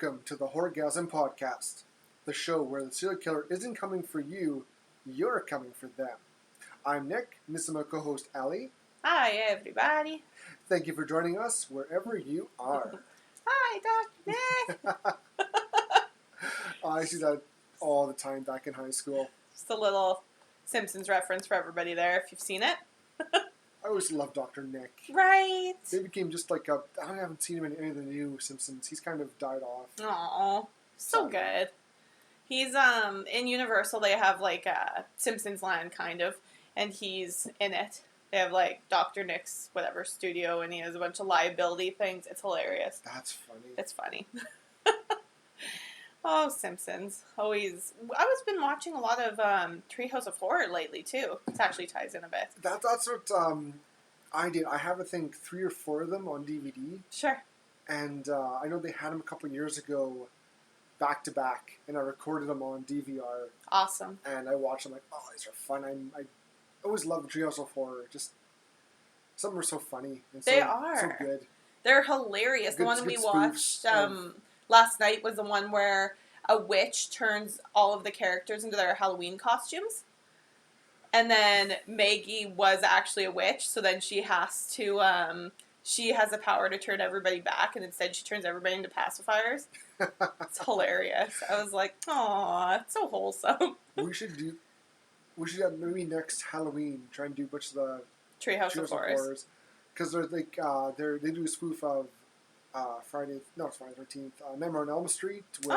Welcome to the Horr-Gasm podcast, the show where the serial killer isn't coming for you, you're coming for them. I'm Nick, and this is my co-host Ali. Hi, everybody. Thank you for joining us wherever you are. Hi, Dr. Nick. I see that all the time back in high school. Just a little Simpsons reference for everybody there, if you've seen it. I always loved Dr. Nick. Right. They became just like I haven't seen him in any of the new Simpsons. He's kind of died off. Aw, so good. He's, in Universal, they have, like, Simpsons Land, kind of, and he's in it. They have, like, Dr. Nick's, whatever, studio, and he has a bunch of liability things. It's hilarious. That's funny. It's funny. Oh, Simpsons. Always. I've been watching a lot of Treehouse of Horror lately, too. It actually ties in a bit. That's what I did. I have, I think, 3 or 4 of them on DVD. Sure. And I know they had them a couple years ago, back to back, and I recorded them on DVR. Awesome. And I watched them like, oh, these are fun. I always loved the Treehouse of Horror. Just some of them are so funny. And They so, are. so good. They're hilarious. Good, the one we good watched spoofs last night was the one where a witch turns all of the characters into their Halloween costumes. And then Maggie was actually a witch, so then she has to, she has the power to turn everybody back, and instead she turns everybody into pacifiers. It's hilarious. I was like, aw, it's so wholesome. we should have maybe next Halloween try and do a bunch of the Treehouse of Horrors. Because they're like, they do a spoof of Friday the 13th, Nightmare on Elm Street with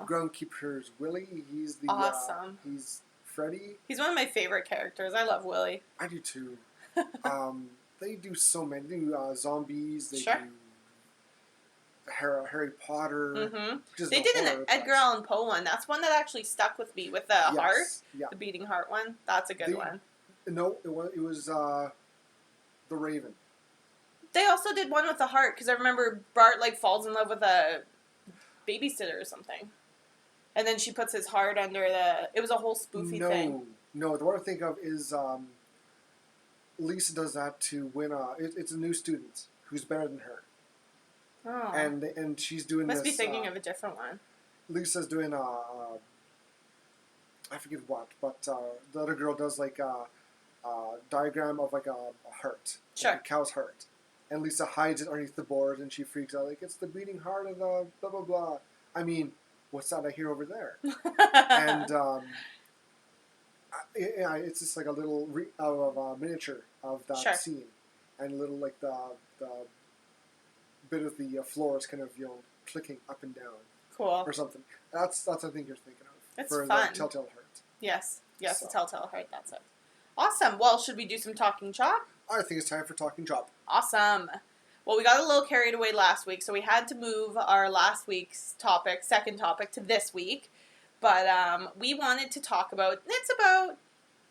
groundkeeper's Willie. He's the awesome. He's Freddy. He's one of my favorite characters. I love Willie. I do too. They do so many. They do zombies. They Sure. do Harry Potter. Mm-hmm. They did an Edgar Allan Poe one. That's one that actually stuck with me with the heart, the beating heart one. That's a good one. No, it was The Raven. They also did one with the heart, because I remember Bart, like, falls in love with a babysitter or something. And then she puts his heart under the... It was a whole spoofy thing. No, the one I think of is Lisa does that to win it's a new student who's better than her. Oh. And she's doing Must this... be thinking of a different one. Lisa's doing I forget what, but the other girl does, like, a diagram of, like, a heart. Sure. Like a cow's heart. And Lisa hides it underneath the board, and she freaks out, like, it's the beating heart of the blah, blah, blah. I mean, what's that I hear over there? And it's just like a little miniature of that scene. And a little, like, the bit of the floor is kind of, clicking up and down. Cool. Or something. That's I think you're thinking of. It's for fun. The Telltale Heart. Yes, So. the Telltale Heart, that's it. Awesome. Well, should we do some talking chop? I think it's time for Talking Chop. Awesome. Well, we got a little carried away last week, so we had to move our last week's second topic, to this week. But we wanted to talk about, it's about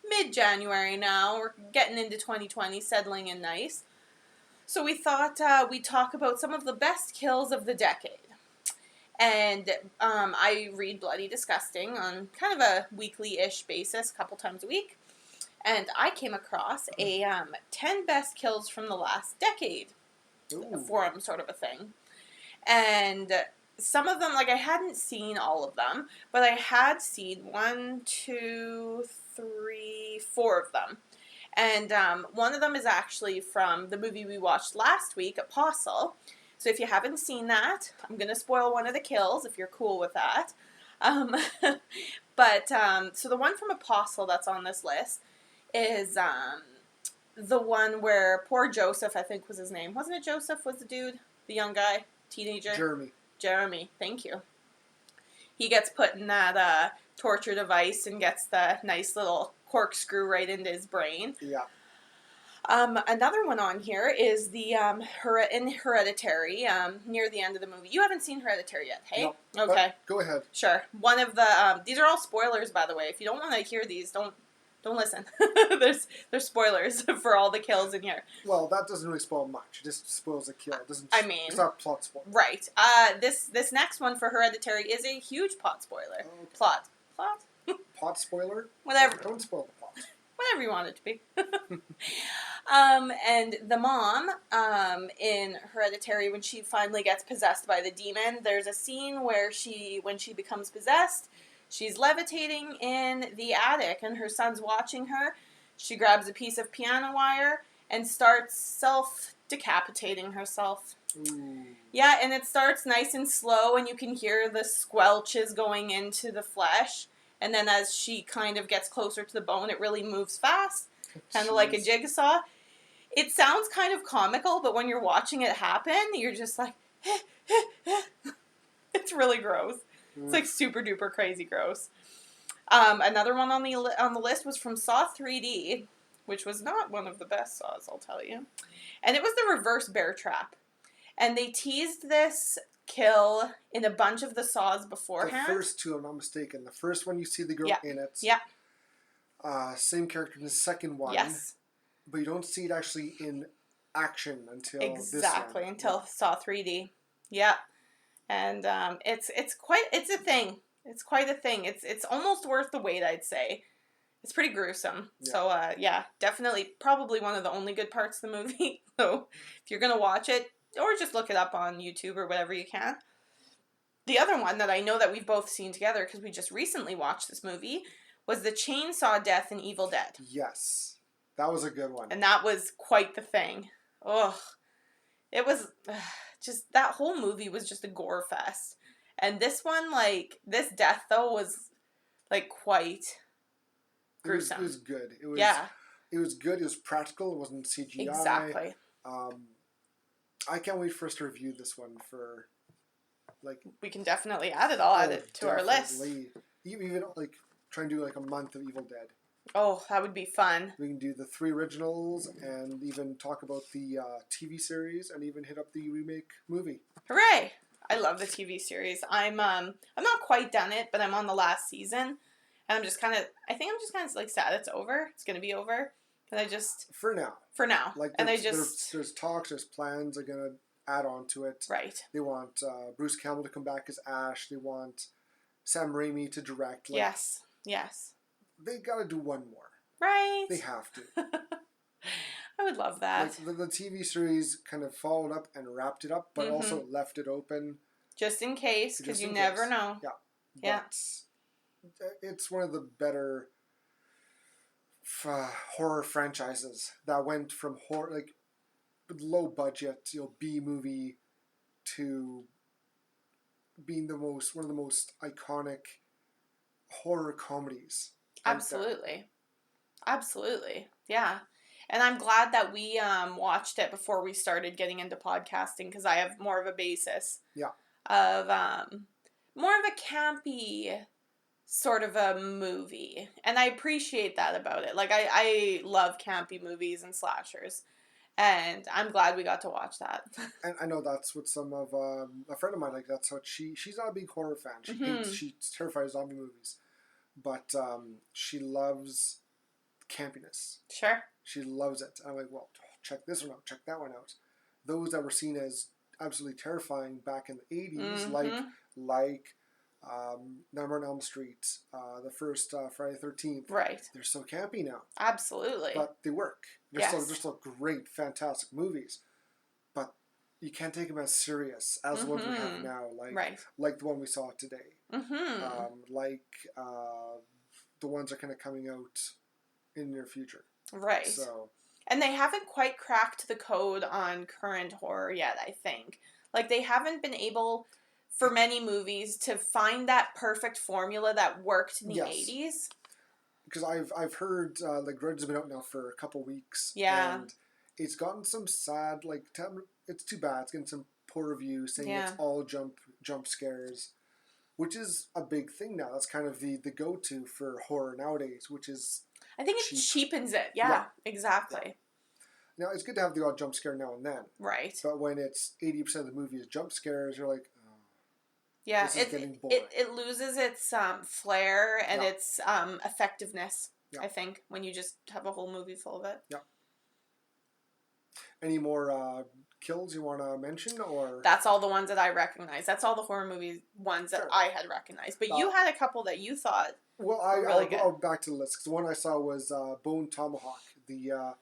mid-January now, we're getting into 2020, settling in nice. So we thought we'd talk about some of the best kills of the decade. And I read Bloody Disgusting on kind of a weekly-ish basis, a couple times a week. And I came across a 10 best kills from the last decade forum sort of a thing. And some of them, like, I hadn't seen all of them, but I had seen 1, 2, 3, 4 of them. And one of them is actually from the movie we watched last week, Apostle. So if you haven't seen that, I'm going to spoil one of the kills if you're cool with that. So the one from Apostle that's on this list is the one where poor Joseph, I think was his name. Wasn't it Joseph was the dude? The young guy? Teenager? Jeremy, thank you. He gets put in that torture device and gets the nice little corkscrew right into his brain. Yeah. Another one on here is the in Hereditary, near the end of the movie. You haven't seen Hereditary yet, hey? No, okay. Go ahead. Sure. One of the these are all spoilers, by the way. If you don't want to hear these, don't listen. There's spoilers for all the kills in here. Well, that doesn't really spoil much. It just spoils the kill. It doesn't. It's not plot spoiler. Right. This next one for Hereditary is a huge plot spoiler. Okay. Plot. Pot spoiler. Whatever. Don't spoil the plot. Whatever you want it to be. And the mom, in Hereditary, when she finally gets possessed by the demon, there's a scene where when she becomes possessed, she's levitating in the attic and her son's watching her. She grabs a piece of piano wire and starts self-decapitating herself. Ooh. Yeah, and it starts nice and slow and you can hear the squelches going into the flesh. And then as she kind of gets closer to the bone, it really moves fast, kind of like a jigsaw. It sounds kind of comical, but when you're watching it happen, you're just like, it's really gross. It's like super duper crazy gross. Another one on the list was from Saw 3D, which was not one of the best Saws, I'll tell you. And it was the reverse bear trap. And they teased this kill in a bunch of the Saws beforehand. The first two, I'm not mistaken. The first one, you see the girl in it. Yeah. Same character in the second one. Yes. But you don't see it actually in action until exactly this one. Until Saw 3D. Yeah. And it's a thing. It's quite a thing. It's almost worth the wait, I'd say. It's pretty gruesome. Yeah. So definitely probably one of the only good parts of the movie. So if you're gonna watch it, or just look it up on YouTube or whatever you can. The other one that I know that we've both seen together because we just recently watched this movie was the chainsaw death in Evil Dead. Yes. That was a good one. And that was quite the thing. Ugh. It was just, that whole movie was just a gore fest. And this one, like, this death, though, was, like, quite gruesome. It was good. It was, yeah. It was good. It was practical. It wasn't CGI. Exactly. I can't wait for us to review this one for, like... We can definitely add it. I'll add it to our list. Even, like, try and do, like, a month of Evil Dead. Oh, that would be fun. We can do the 3 originals and even talk about the TV series and even hit up the remake movie. Hooray! I love the TV series. I'm not quite done it, but I'm on the last season. And I'm just kind of like sad it's over. It's going to be over. And I just... For now. Like, there's talks, there's plans they're going to add on to it. Right. They want Bruce Campbell to come back as Ash. They want Sam Raimi to direct. Like, yes. They got to do one more. Right. They have to. I would love that. Like the TV series kind of followed up and wrapped it up, but also left it open. Just in case, because you never know. Yeah. But it's one of the better horror franchises that went from horror, like, low budget, B movie to being one of the most iconic horror comedies. Absolutely. Yeah. And I'm glad that we watched it before we started getting into podcasting because I have more of a basis. Yeah. Of more of a campy sort of a movie. And I appreciate that about it. Like, I love campy movies and slashers. And I'm glad we got to watch that. And I know that's what some of a friend of mine, like, that's what she's not a big horror fan. She's terrified of zombie movies. But she loves campiness. Sure. She loves it. I'm like, well, check this one out, check that one out. Those that were seen as absolutely terrifying back in the 80s, like Nightmare on Elm Street, the first Friday the 13th. Right. They're so campy now. Absolutely. But they work. They're still great, fantastic movies. But you can't take them as serious as the ones we have now, like the one we saw today. Like the ones that are kind of coming out in the near future. Right. So, and they haven't quite cracked the code on current horror yet, I think. Like, they haven't been able, for many movies, to find that perfect formula that worked in the 80s. Because I've heard, like, Grudge has been out now for a couple weeks. Yeah. And it's gotten some sad, like, it's too bad. It's getting some poor reviews saying it's all jump scares. Which is a big thing now. That's kind of the go-to for horror nowadays, which is... I think it cheapens it. Yeah, exactly. Yeah. Now, it's good to have the odd jump scare now and then. Right. But when it's 80% of the movie is jump scares, you're like, oh, yeah, this is getting boring. It loses its flair and its effectiveness, I think, when you just have a whole movie full of it. Yeah. Any more kills you want to mention, or that's all the ones that I recognize. That's all the horror movie ones that I had recognized. But you had a couple that you thought were really good. I'll back to the list because the one I saw was Bone Tomahawk, the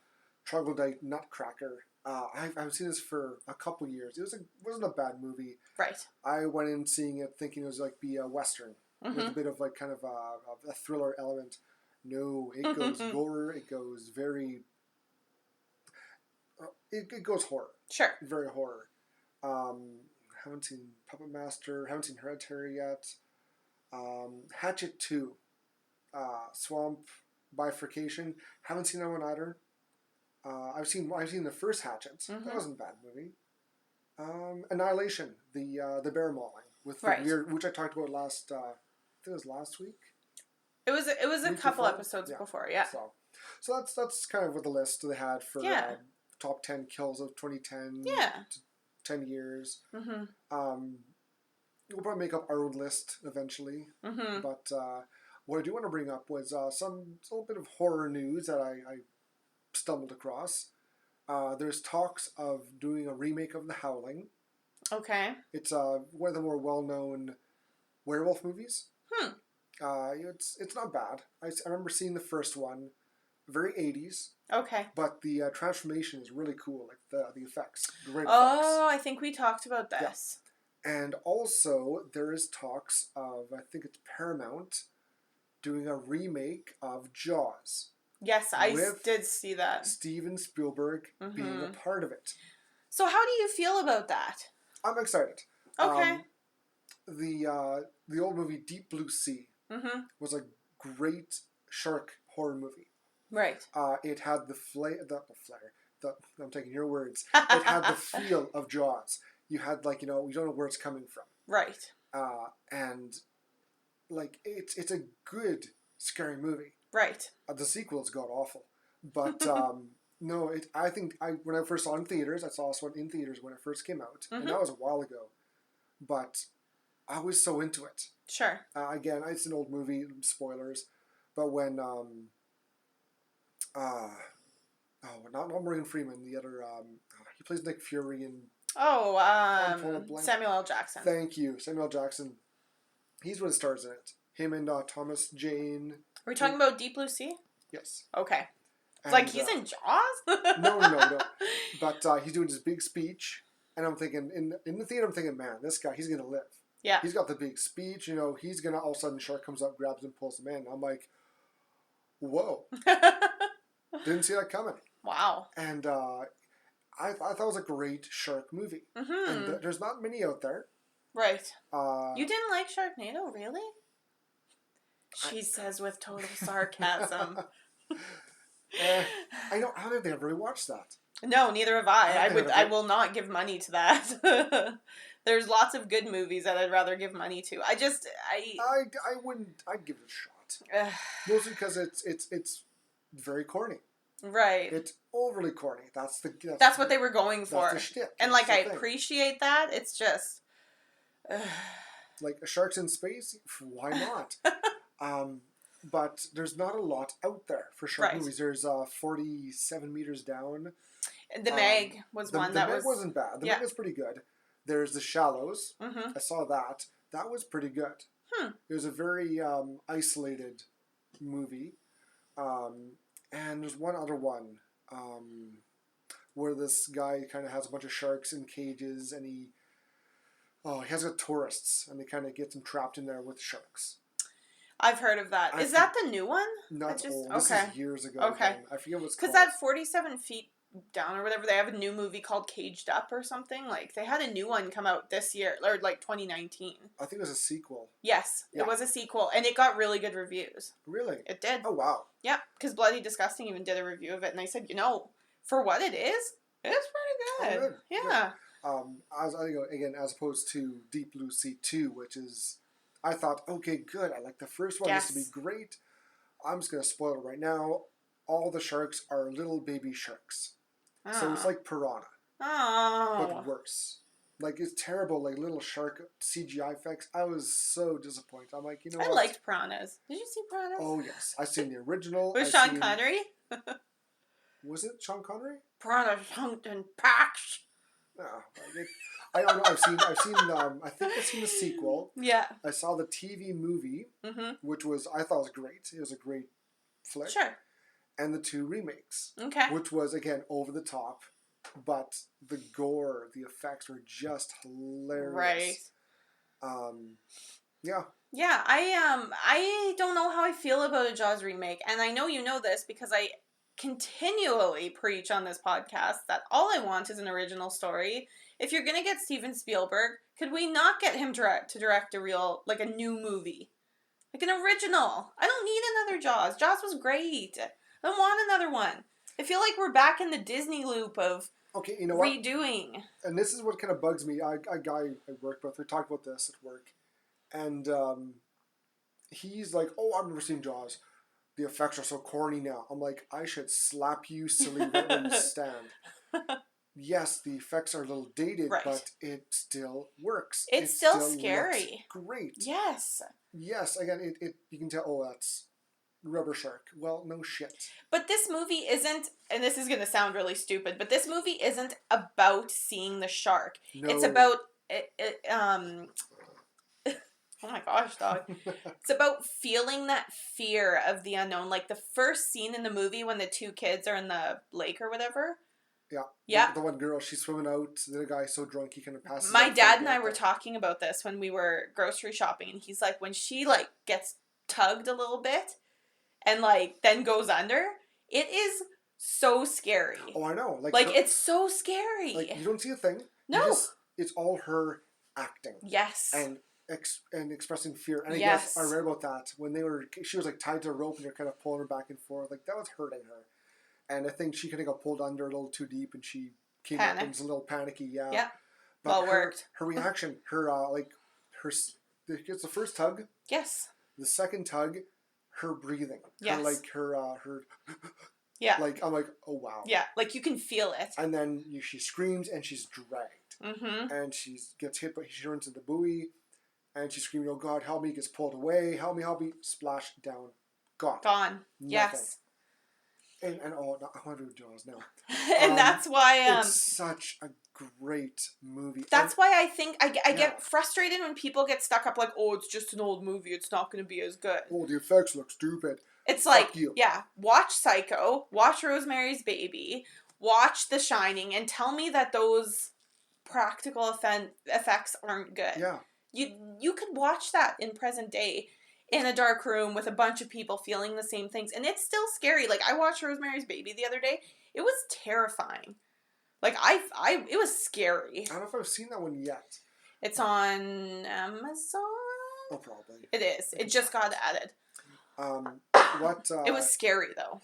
Troglodyte Nutcracker. I've seen this for a couple years. Wasn't a bad movie. Right. I went in seeing it thinking it was like be a Western with a bit of like kind of a thriller element. No, it goes gore. It goes very. It goes horror. Sure. Very horror. Haven't seen Puppet Master. Haven't seen Hereditary yet. Hatchet 2. Swamp Bifurcation. Haven't seen that one either. I've seen the first Hatchet. That wasn't a bad movie. Annihilation. The bear mauling with the weird, which I talked about last. I think it was last week. It was a couple episodes before. Yeah. So that's kind of what the list they had for top 10 kills of 2010. Yeah. 10 years. We'll probably make up our own list eventually. But what I do want to bring up was a little bit of horror news that I stumbled across. There's talks of doing a remake of The Howling. Okay. It's one of the more well-known werewolf movies. It's not bad. I remember seeing the first one, very 80s. Okay. But the transformation is really cool, like the effects. Great effects. Oh, I think we talked about this. Yeah. And also, there is talks of, I think it's Paramount, doing a remake of Jaws. Yes, I did see that. Steven Spielberg being a part of it. So how do you feel about that? I'm excited. Okay. The old movie Deep Blue Sea was a great shark horror movie. Right. It had the flare. I'm taking your words. It had the feel of Jaws. You had you don't know where it's coming from. Right. And it's a good scary movie. Right. The sequel's god awful, but no. I think when I first saw it in theaters, I saw this one in theaters when it first came out, and that was a while ago. But I was so into it. Sure. Again, it's an old movie. Spoilers, but when not Morgan Freeman, the other he plays Nick Fury in. Samuel L. Jackson. Thank you, Samuel L. Jackson. He's what stars in it. Him and Thomas Jane. Are we talking about Deep Blue Sea? Yes. Okay. It's he's in Jaws? No. But he's doing his big speech, and I'm thinking, in the theater, I'm thinking, man, this guy, he's going to live. Yeah. He's got the big speech, he's going to, all of a sudden, shark comes up, grabs him, pulls him in. I'm like, whoa. Didn't see that coming. Wow. And I thought it was a great shark movie. And there's not many out there. Right. You didn't like Sharknado, really? She says with total sarcasm. I don't think I've really watched that. No, neither have I. I will not give money to that. There's lots of good movies that I'd rather give money to. I'd give it a shot. Mostly because it's very corny. Right. It's overly corny. That's what they were going for. That's the shtick. And I appreciate that. It's just like sharks in space, why not? But there's not a lot out there for shark movies. There's 47 Meters Down. The Meg was one that was... The Meg wasn't bad. The Meg was pretty good. There's The Shallows. I saw that. That was pretty good. It was a very isolated movie. And there's one other one where this guy kind of has a bunch of sharks in cages, and he has got tourists, and they kind of get them trapped in there with sharks. I've heard of that. Is that the new one? No, it's old. This is years ago. Okay. Again. I forget what it's called. Because that 47 Feet Down or whatever, they have a new movie called Caged Up or something. They had a new one come out this year, or 2019. I think it was a sequel. Yes, it was a sequel, and it got really good reviews. Really? It did. Oh, wow. Yeah, because Bloody Disgusting even did a review of it, and they said, for what it is, it's pretty good. Oh, good. Yeah. Good. As opposed to Deep Blue Sea 2, which is... I thought, okay, good. I like the first one. Yes. This will be great. I'm just going to spoil it right now. All the sharks are little baby sharks. Oh. So it's like Piranha. Oh. But worse. It's terrible, little shark CGI effects. I was so disappointed. I'm like, I liked Piranhas. Did you see Piranhas? Oh, yes. I've seen the original. With Sean Connery? Was it Sean Connery? Piranhas hunt in packs. No. I don't know. I think I've seen the sequel. Yeah. I saw the TV movie, which I thought was great. It was a great flick. Sure. and the 2 remakes. Okay. Which was, again, over the top, but the gore, the effects were just hilarious. Right. Yeah. Yeah, I don't know how I feel about a Jaws remake, and I know you know this because I continually preach on this podcast that all I want is an original story. If you're gonna get Steven Spielberg, could we not get him to direct a real, like a new movie? Like an original. I don't need another Jaws. Jaws was great. I don't want another one. I feel like we're back in the Disney loop of redoing. What? And this is what kind of bugs me. A guy I work with, we talked about this at work, and he's like, "Oh, I've never seen Jaws. The effects are so corny now." I'm like, I should slap you silly right where you stand. Yes, the effects are a little dated, but it still works. It's still scary. Great. Yes. Yes, again, it you can tell, oh, that's rubber shark. Well, no shit. But this movie isn't, and this is going to sound really stupid, but this movie isn't about seeing the shark. No. It's about, oh my gosh, dog. It's about feeling that fear of the unknown. Like the first scene in the movie when the 2 kids are in the lake or whatever. Yeah. Yeah. The one girl, she's swimming out. The guy's so drunk he kind of passes. My dad and I were talking about this when we were grocery shopping, and he's like, when she like gets tugged a little bit and like then goes under, it is so scary. Oh, I know. Like it's so scary. Like you don't see a thing. No. It's all her acting. Yes. And expressing fear. And I guess I read about that when she was like tied to a rope and they're kind of pulling her back and forth. Like that was hurting her. And I think she kind of got pulled under a little too deep, and she came up and was a little panicky. Yeah. Yeah. But worked. Her reaction, it's the first tug. Yes. The second tug, her breathing. Yes. Her. Yeah. Like I'm like, oh wow. Yeah. Like you can feel it. And then she screams and she's dragged. Mm-hmm. And she gets hit, but she turns into the buoy, and she's screaming, "Oh God, help me!" Gets pulled away. Help me! Splash down. Gone. Nothing. Yes. And I want to do Jaws now. And that's why it's such a great movie. That's why I think I get frustrated when people get stuck up like, oh, it's just an old movie, it's not going to be as good. Oh, the effects look stupid. It's like, watch Psycho, watch Rosemary's Baby, watch The Shining, and tell me that those practical effects aren't good. Yeah. You could watch that in present day in a dark room with a bunch of people feeling the same things, and it's still scary. Like I watched Rosemary's Baby the other day. It was terrifying. Like it was scary. I don't know if I've seen that one yet. It's on Amazon. Oh, probably. It is. It just got added. It was scary though.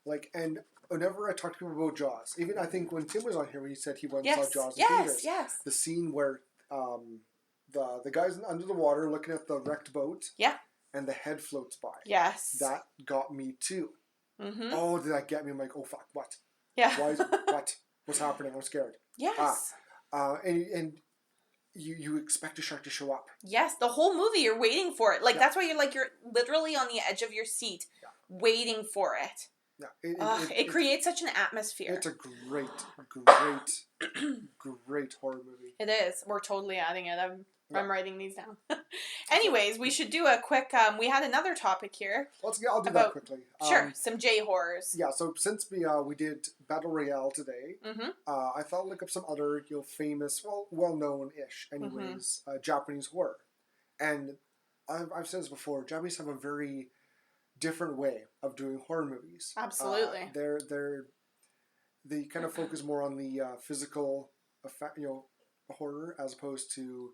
Like, and whenever I talk to people about Jaws, even I think when Tim was on here, when he said he went and saw Jaws in theaters. Yes. The scene where the guy's under the water looking at the wrecked boat. Yeah. And the head floats by. Yes. That got me too. Mm-hmm. Oh, did that get me? I'm like, oh fuck, what? Yeah. Why is what? What's happening? I'm scared. Yes. And you expect a shark to show up. Yes, the whole movie you're waiting for it. Like that's why you're literally on the edge of your seat, waiting for it. Yeah. It creates such an atmosphere. It's a great horror movie. It is. We're totally adding it. I'm writing these down. Anyways, we should do a quick. We had another topic here. I'll do that quickly. Sure, some J-horrors. Yeah. So since we did Battle Royale today, I thought I'd look up some other famous, well-known-ish, anyways, Japanese horror. And I've said this before. Japanese have a very different way of doing horror movies. Absolutely. They kind of focus more on the physical effect, horror as opposed to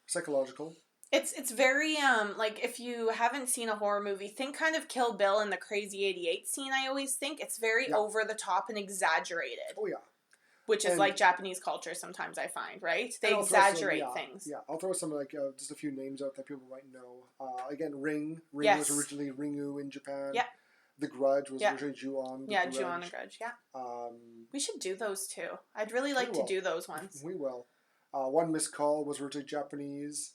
psychological. It's very like if you haven't seen a horror movie, think kind of Kill Bill and the Crazy 88 scene. I always think it's very over the top and exaggerated. Oh yeah. Which is like Japanese culture sometimes, I find, right? They exaggerate things. Yeah, I'll throw some just a few names out that people might know. Again, Ring. Ring was originally Ringu in Japan. Yeah. The Grudge was originally Ju-on. Yeah, Ju-on the Grudge, yeah. We should do those too. I'd really like to do those ones. We will. One Missed Call was originally Japanese.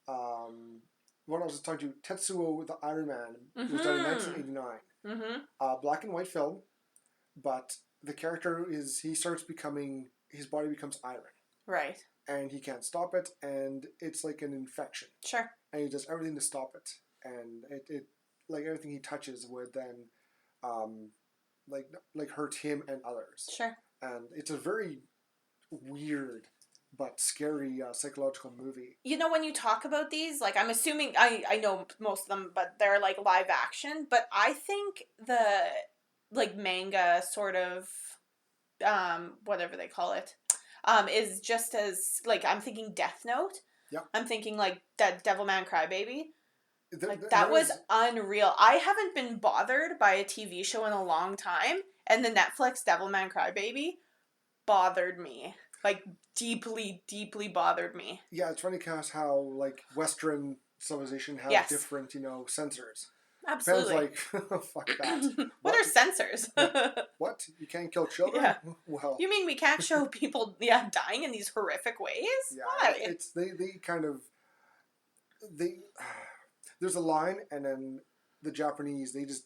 One I was talking to, Tetsuo the Iron Man, was done in 1989. Mm-hmm. Black and white film, but the character his body becomes iron. Right. And he can't stop it, and it's like an infection. Sure. And he does everything to stop it. And it like everything he touches would then like hurt him and others. Sure. And it's a very weird but scary psychological movie. You know, when you talk about these, like, I'm assuming, I know most of them, but they're, like, live action, but I think the, like, manga sort of, whatever they call it, is just as, like, I'm thinking Death Note. Yeah. I'm thinking, like, that Devilman Crybaby. That was unreal. I haven't been bothered by a TV show in a long time, and the Netflix Devilman Crybaby bothered me. Like, deeply, deeply bothered me. Yeah, it's funny because how, like, Western civilization has different, censors. Absolutely. Japan's like, fuck that. What are censors? What? You can't kill children? Yeah. Well. You mean we can't show people, dying in these horrific ways? Yeah, Why? it's, they kind of, there's a line, and then the Japanese, they just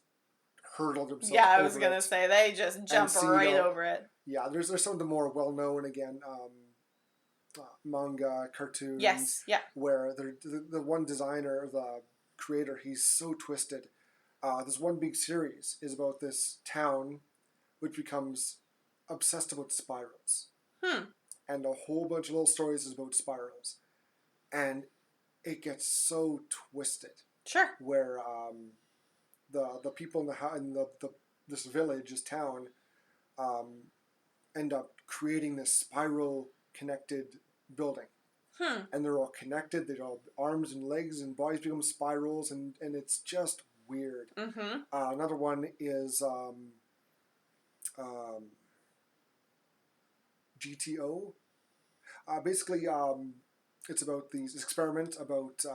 hurdle themselves over it. Yeah, I was going to say, they just jump right over it. Yeah, there's some of the more well-known, again, manga, cartoons. Yes, yeah. Where the one designer, the creator, he's so twisted. This one big series is about this town which becomes obsessed about spirals. And a whole bunch of little stories is about spirals. And it gets so twisted. Sure. Where the people in this village, this town, end up creating this spiral connected building. And they're all connected. They all arms and legs and bodies become spirals, and it's just weird. Another one is GTO. Basically, it's about these experiments about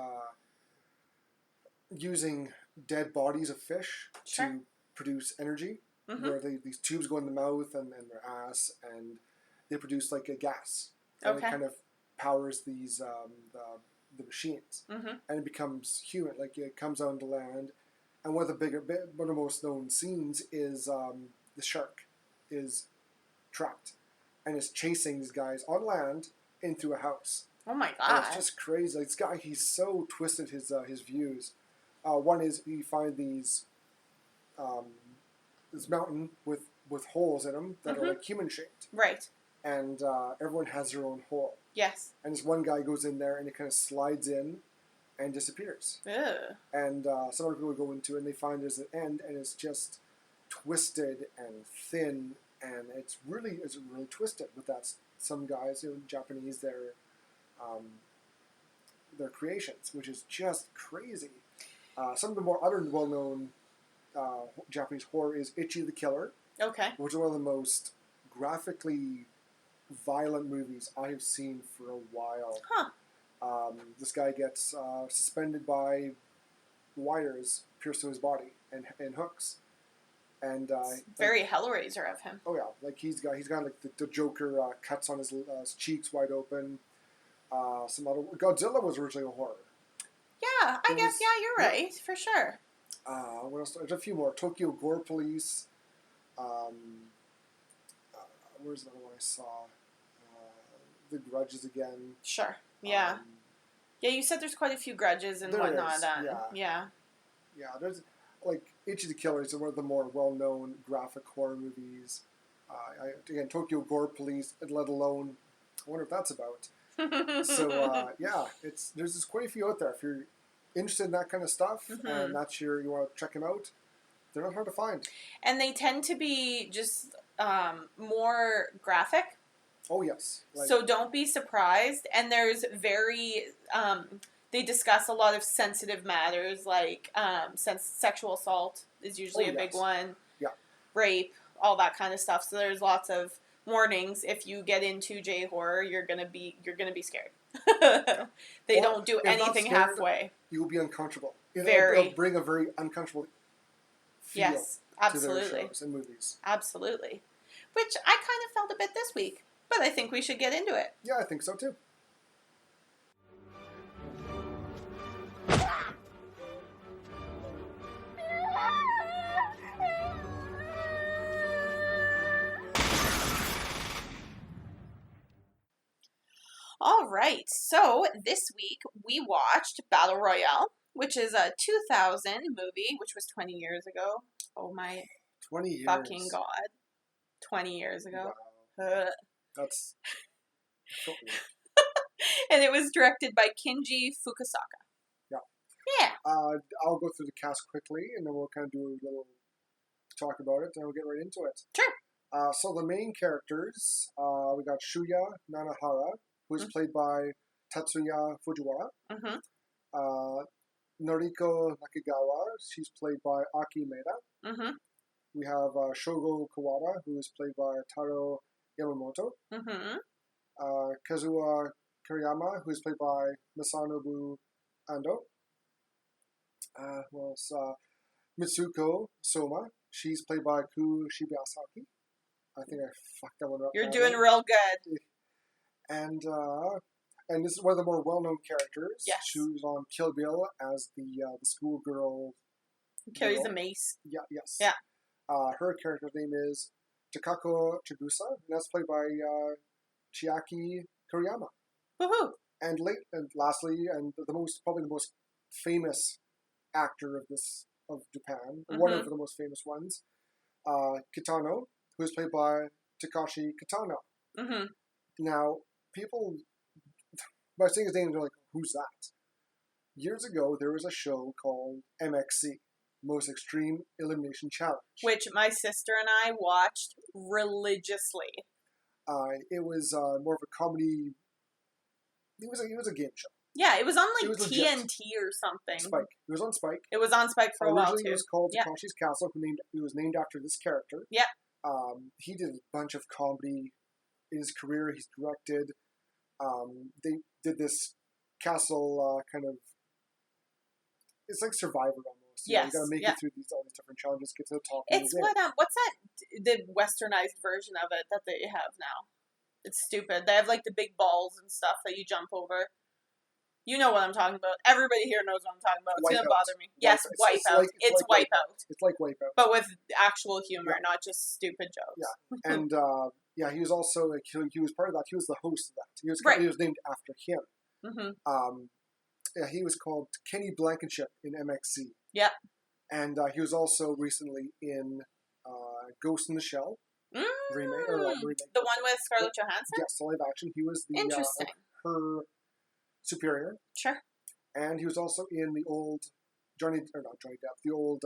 using dead bodies of fish to produce energy. Where these tubes go in the mouth and their ass, and they produce like a gas. And it kind of powers these the machines, and it becomes human. Like, it comes onto land, and one of the most known scenes is the shark is trapped and is chasing these guys on land into a house. Oh my god! And it's just crazy. Like, this guy, he's so twisted his views. One is you find these this mountain with holes in them that are like human shaped. Right. And everyone has their own hole. Yes. And this one guy goes in there and it kind of slides in and disappears. Ugh. And some other people go into it and they find there's an end, and it's just twisted and thin, and it's really twisted. But that's some guys, Japanese, their creations, which is just crazy. Some of the more other well-known Japanese horror is Ichi the Killer. Okay. Which is one of the most graphically violent movies I have seen for a while. This guy gets suspended by wires pierced to his body and hooks, and very Hellraiser of him. Oh yeah, like he's got like the Joker cuts on his cheeks wide open. Some other Godzilla was originally a horror. Yeah, I guess you're right for sure. What else? There's a few more. Tokyo Gore Police. Where's the other one I saw? The Grudges again. Sure. Yeah. Yeah, you said there's quite a few Grudges and whatnot. Yeah. There's like Ichi the Killer is one of the more well-known graphic horror movies. Again, Tokyo Gore Police, let alone, I wonder if that's about. So there's quite a few out there. If you're interested in that kind of stuff and that's you want to check them out, they're not hard to find. And they tend to be just more graphic. Oh yes. So don't be surprised. And there's very they discuss a lot of sensitive matters, like sexual assault is usually a big one. Yeah. Rape, all that kind of stuff. So there's lots of warnings. If you get into J-horror, you're gonna be scared. They don't do anything halfway. You will be uncomfortable. It'll bring a very uncomfortable feel to their shows and movies. Absolutely. Which I kind of felt a bit this week, but I think we should get into it. Yeah, I think so too. All right, so this week we watched Battle Royale, which is a 2000 movie, which was 20 years ago. Oh my 20 years. Fucking God. 20 years ago. Wow. That's... And it was directed by Kinji Fukusaka. Yeah. Yeah. I'll go through the cast quickly, and then we'll kind of do a little talk about it, and we'll get right into it. Sure. So the main characters, we got Shuya Nanahara, who is played by Tatsuya Fujiwara. Mm-hmm. Noriko Nakagawa, she's played by Aki Maeda. Mm-hmm. We have Shogo Kawada, who is played by Taro Yamamoto. Mm-hmm. Kazuo Kuriyama, who is played by Masanobu Ando. Who else? Mitsuko Soma, she's played by Ku Shibayasaki. I think I fucked that one up. You're doing real good. And this is one of the more well-known characters. Yes. She was on Kill Bill as the schoolgirl. Who carries a mace. Yeah, yes. Yeah. Her character's name is Takako Chigusa, and that's played by Chiaki Kuriyama. Woohoo! And lastly, and probably the most famous actor of Japan, one of the most famous ones, Kitano, who is played by Takashi Kitano. Mm-hmm. Now, people, by saying his name, they're like, who's that? Years ago, there was a show called MXC, Most Extreme Elimination Challenge. Which my sister and I watched religiously. It was more of a comedy. It was a game show. Yeah, it was on like TNT or something. Spike. It was on Spike. It was on Spike for a while too. Originally, it was called Takashi's Castle. It was named after this character. Yeah. He did a bunch of comedy in his career. He's directed. They did this castle kind of. It's like Survivor almost. Yes. You gotta make it through all these different challenges, get to the top. It's what's that? The westernized version of it that they have now. It's stupid. They have like the big balls and stuff that you jump over. You know what I'm talking about. Everybody here knows what I'm talking about. It's going to bother me. Yes, Wipeout. It's Wipeout. It's like Wipeout. But with actual humor, not just stupid jokes. Yeah. And, he was also, he was part of that. He was the host of that. He was named after him. Mm-hmm. He was called Kenny Blankenship in MXC. Yeah. And he was also recently in Ghost in the Shell. Remake. The one with Scarlett Johansson? Yes, the live action. He was the interesting. Her superior. Sure. And he was also in the old the old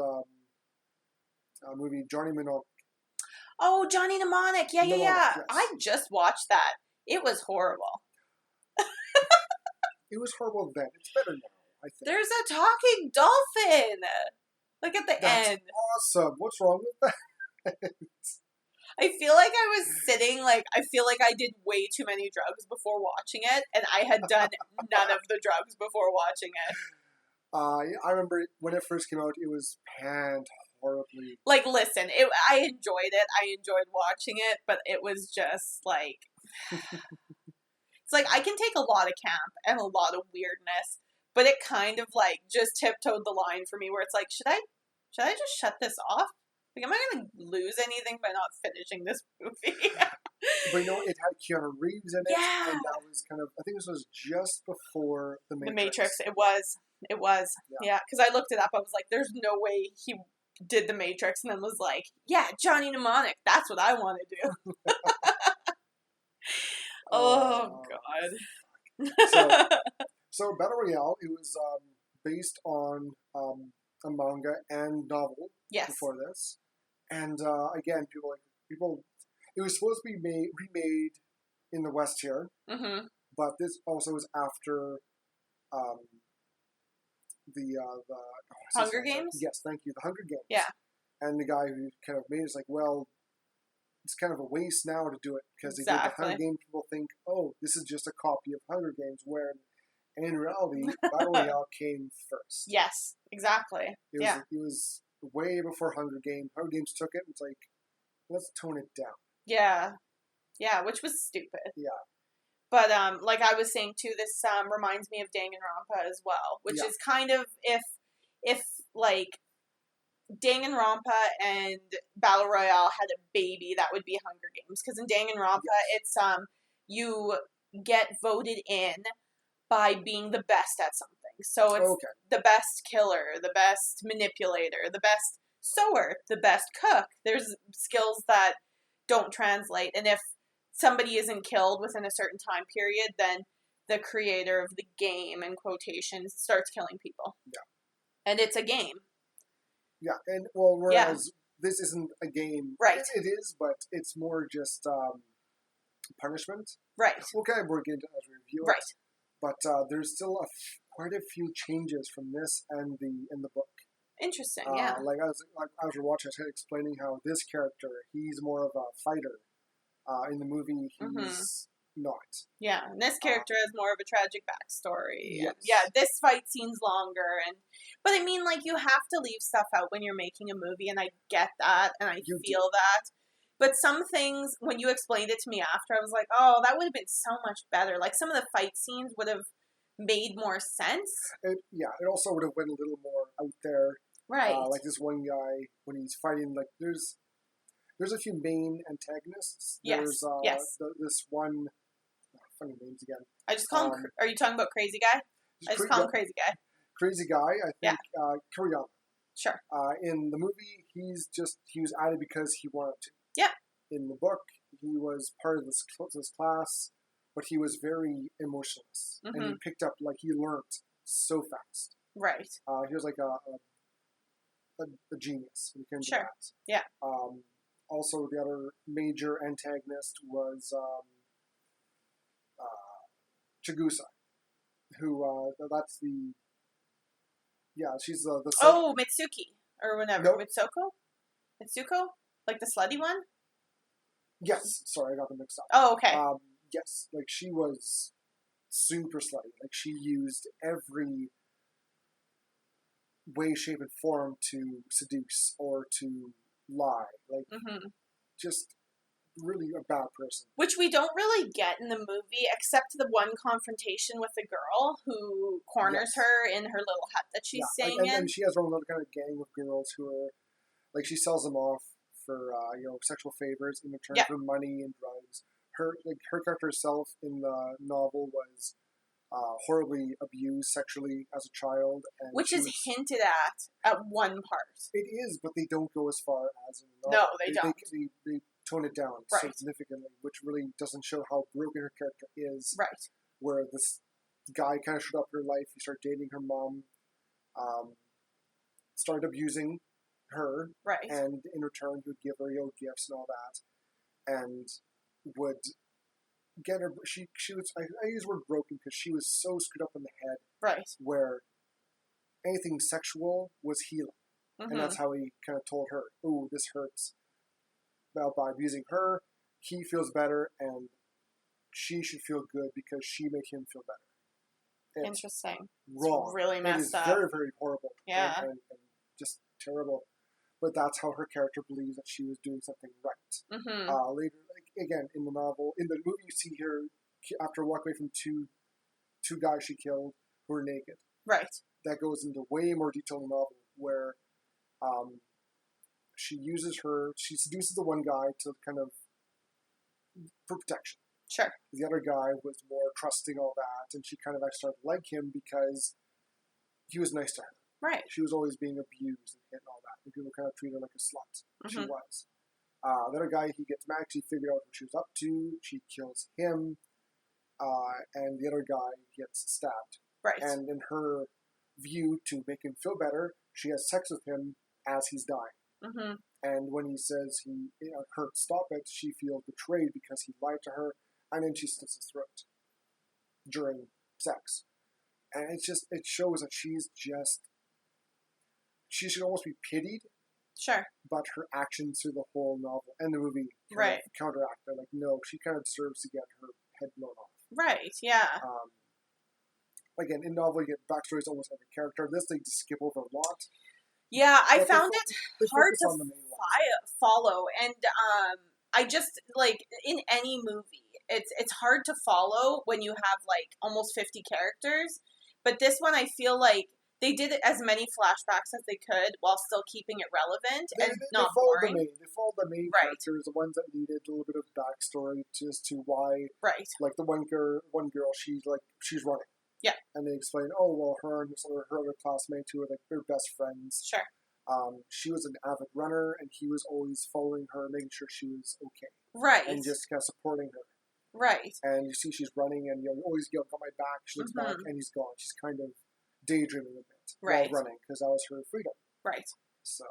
movie Johnny Mnemonic. Oh, Johnny Mnemonic. Yeah. Yes. I just watched that. It was horrible. It was horrible then. It's better now, I think. There's a talking dolphin. Like at the end. Awesome. What's wrong with that? I feel like I was sitting, I feel like I did way too many drugs before watching it, and I had done none of the drugs before watching it. I remember when it first came out, it was panned horribly. Like, listen, I enjoyed it. I enjoyed watching it, but it was just, it's like, I can take a lot of camp and a lot of weirdness, but it kind of, just tiptoed the line for me where it's like, should I just shut this off? Like, am I going to lose anything by not finishing this movie? But it had Keanu Reeves in it. Yeah. And that was kind of, I think this was just before The Matrix. The Matrix, it was. Yeah, because I looked it up. I was like, there's no way he did The Matrix. And then was like, yeah, Johnny Mnemonic. That's what I want to do. Oh, God. So Battle Royale, it was based on a manga and novel before this. And again, people, it was supposed to be remade in the West here, but this also was after the Hunger Games? Yes, thank you, the Hunger Games. Yeah. And the guy who kind of made it is like, well, it's kind of a waste now to do it because they did the Hunger Games. People think, oh, this is just a copy of Hunger Games, where in reality, Battle Royale came first. Yes, exactly. It was way before Hunger Games. Hunger Games took it. It's like, let's tone it down. Yeah, which was stupid. Yeah. But like I was saying too, this reminds me of Danganronpa as well, which is kind of if like Danganronpa and Battle Royale had a baby, that would be Hunger Games. Because in Danganronpa, it's you get voted in by being the best at something. So it's the best killer, the best manipulator, the best sewer, the best cook. There's skills that don't translate. And if somebody isn't killed within a certain time period, then the creator of the game, in quotations, starts killing people. Yeah. And it's a game. Yeah, and well, whereas this isn't a game. Right. It is, but it's more just punishment. Right. We'll kind of break into as we review it. Right. But there's still quite a few changes from this and in the book. Interesting, yeah. Like as we're watching, I was explaining how this character, he's more of a fighter. In the movie, he's not. Yeah, and this character has more of a tragic backstory. Yes. Yeah, this fight scene's longer, but I mean, like, you have to leave stuff out when you're making a movie, and I get that, and I feel that. But some things, when you explained it to me after, I was like, oh, that would have been so much better. Like, some of the fight scenes would have made more sense. It also would have went a little more out there. Right. Like this one guy, when he's fighting, like, there's a few main antagonists. Yes. There's this one, funny names again. I just call him, are you talking about Crazy Guy? I just call him Crazy Guy. Crazy Guy, I think, Kuriyama. Sure. In the movie, he was added because he wanted to. Yeah. In the book, he was part of this class, but he was very emotionless. Mm-hmm. And he picked up, like, he learned so fast. Right. He was like a genius. We can sure. do that. Yeah. Also, the other major antagonist was Chigusa, who that's the she's the oh, Mitsuki or whatever. Nope. Mitsuko, like the slutty one. Yes, sorry, I got them mixed up. Oh, okay. Yes, like she was super slutty. Like she used every way, shape, and form to seduce or to lie. Like just really a bad person. Which we don't really get in the movie, except the one confrontation with the girl who corners her in her little hut that she's staying in. And she has her own little kind of gang of girls who are, like, she sells them off for sexual favors in return for money and drugs. Her character herself in the novel was horribly abused sexually as a child, and which is hinted at one part. It is, but they don't go as far as in the novel. No, they don't. They tone it down significantly, which really doesn't show how broken her character is. Right. Where this guy kind of showed up in her life, he started dating her mom, started abusing her, right, and in return he would give her gifts and all that, and would get her. She was. I use the word broken because she was so screwed up in the head, right, where anything sexual was healing, and that's how he kind of told her, "Ooh, this hurts." Well, by abusing her, he feels better, and she should feel good because she made him feel better. It's interesting. Wrong. It's really messed up. Very, very horrible. Yeah. And just terrible. But that's how her character believes that she was doing something right. Mm-hmm. Later, again, in the novel, in the movie, you see her after walking away from two guys she killed who were naked. Right. That goes into way more detail in the novel, where she seduces the one guy to kind of for protection. Sure. The other guy was more trusting, all that, and she kind of actually started to like him because he was nice to her. Right. She was always being abused and hit and all that. And people kind of treat her like a slut. She was. The other guy, he gets mad. She figured out what she was up to. She kills him. And the other guy gets stabbed. Right. And in her view, to make him feel better, she has sex with him as he's dying. Mm-hmm. And when he says her stop it, she feels betrayed because he lied to her, and then she slits his throat during sex. And it shows that she should almost be pitied. Sure. But her actions through the whole novel and the movie counteract her. Like, no, she kind of deserves to get her head blown off. Right, yeah. Again, in novel, you get backstories almost every character. This they just skip over a lot. Yeah, I found it hard to follow, and I just, like, in any movie, it's hard to follow when you have, like, almost 50 characters, but this one I feel like they did as many flashbacks as they could while still keeping it relevant and not boring. They followed the main characters, the ones that needed a little bit of backstory as to why, like, the one girl, she's running. Yeah. And they explain, oh, well, her and her other classmates who are, like, their best friends. Sure. She was an avid runner, and he was always following her, making sure she was okay. Right. And just kind of supporting her. Right. And you see she's running, and you always got my back. She looks back, and he's gone. She's kind of daydreaming a bit while running, because that was her freedom. Right. So.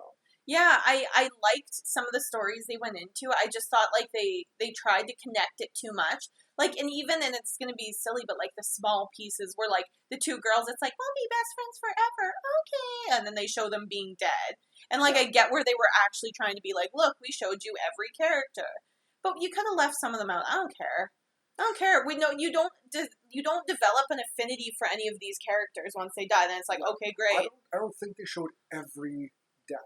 Yeah, I liked some of the stories they went into. I just thought, like, they tried to connect it too much. Like, and it's going to be silly, but, like, the small pieces were, like, the two girls, it's like, we'll be best friends forever, okay. And then they show them being dead. And, like, I get where they were actually trying to be like, look, we showed you every character. But you could have left some of them out. I don't care. We know you don't develop an affinity for any of these characters once they die. Then it's like, okay, great. I don't think they showed every death.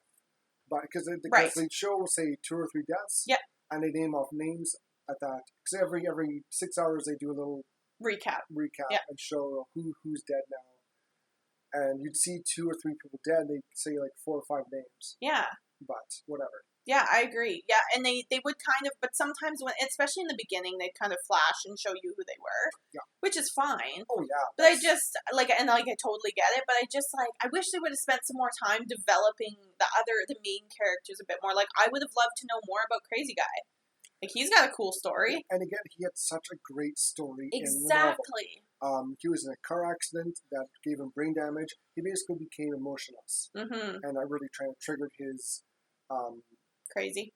But because they show, say, 2 or 3 deaths, and they name off names at that. Because every 6 hours they do a little recap and show who's dead now. And you'd see 2 or 3 people dead. They say like 4 or 5 names. Yeah. But whatever. Yeah, I agree. Yeah, and they would kind of, but sometimes when, especially in the beginning, they'd kind of flash and show you who they were. Yeah. Which is fine. Oh yeah. But I just I totally get it. But I wish they would have spent some more time developing the main characters a bit more. Like, I would have loved to know more about Crazy Guy. Like, he's got a cool story. And again, he had such a great story. Exactly. In the novel. He was in a car accident that gave him brain damage. He basically became emotionless. Mm-hmm. And I really triggered his crazy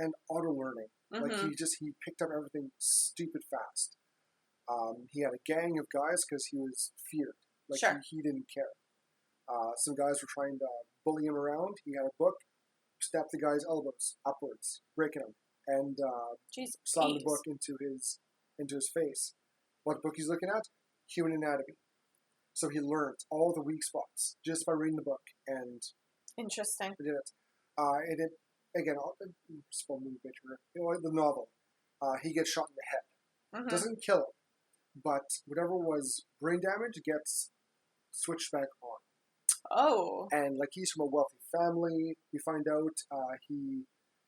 and auto learning. Mm-hmm. Like he picked up everything stupid fast. He had a gang of guys because he was feared. Like he didn't care. Some guys were trying to bully him around. He had a book, stabbed the guy's elbows upwards, breaking them, and slammed the book into his face. What book he's looking at? Human Anatomy. So he learned all the weak spots just by reading the book, and interesting. He did it. And it again, spoil movie picture. The novel. He gets shot in the head. Mm-hmm. Doesn't kill him, but whatever was brain damage gets switched back on. Oh. And like he's from a wealthy family. We find out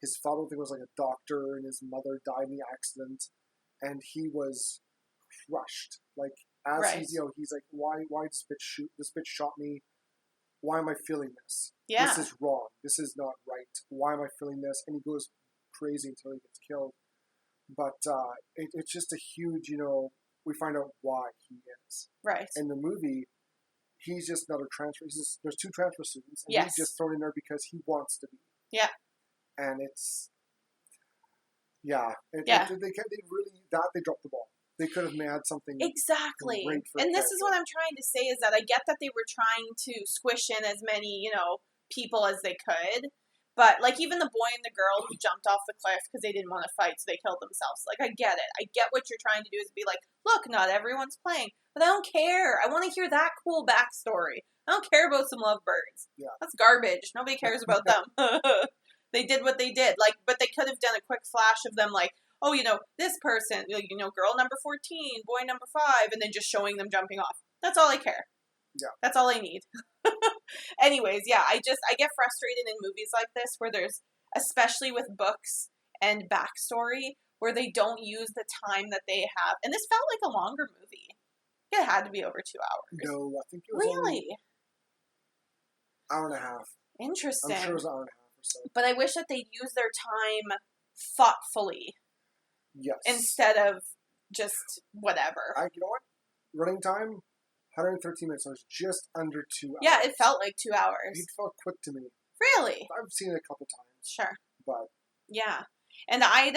his father I think was like a doctor, and his mother died in the accident, and he was crushed. Like as he's like, why this bitch shot me? Why am I feeling this? Yeah. This is wrong. This is not right. Why am I feeling this? And he goes crazy until he gets killed. But it's just a huge, we find out why he is. Right. In the movie, he's just another transfer. There's 2 transfer students, and he's just thrown in there because he wants to be. Yeah. And it's, they dropped the ball. They could have made something exactly. Great for and this is what I'm trying to say is that I get that they were trying to squish in as many, people as they could. But, like, even the boy and the girl who jumped off the cliff because they didn't want to fight, so they killed themselves. Like, I get it. I get what you're trying to do is be like, look, not everyone's playing. But I don't care. I want to hear that cool backstory. I don't care about some lovebirds. Yeah. That's garbage. Nobody cares about them. They did what they did. Like, but they could have done a quick flash of them, like, oh, this person, girl number 14, boy number 5, and then just showing them jumping off. That's all I care. Yeah. That's all I need. Anyways, yeah, I get frustrated in movies like this where there's, especially with books and backstory, where they don't use the time that they have. And this felt like a longer movie. It had to be over 2 hours. No, I think it was only hour and a half. Interesting. I'm sure it was an hour and a half or so. But I wish that they'd use their time thoughtfully. Yes. Instead of just whatever. You know what? Running time, 113 minutes. So it's just under 2 hours. Yeah, it felt like 2 hours. It felt quick to me. Really? I've seen it a couple times. Sure. But. Yeah. And I'd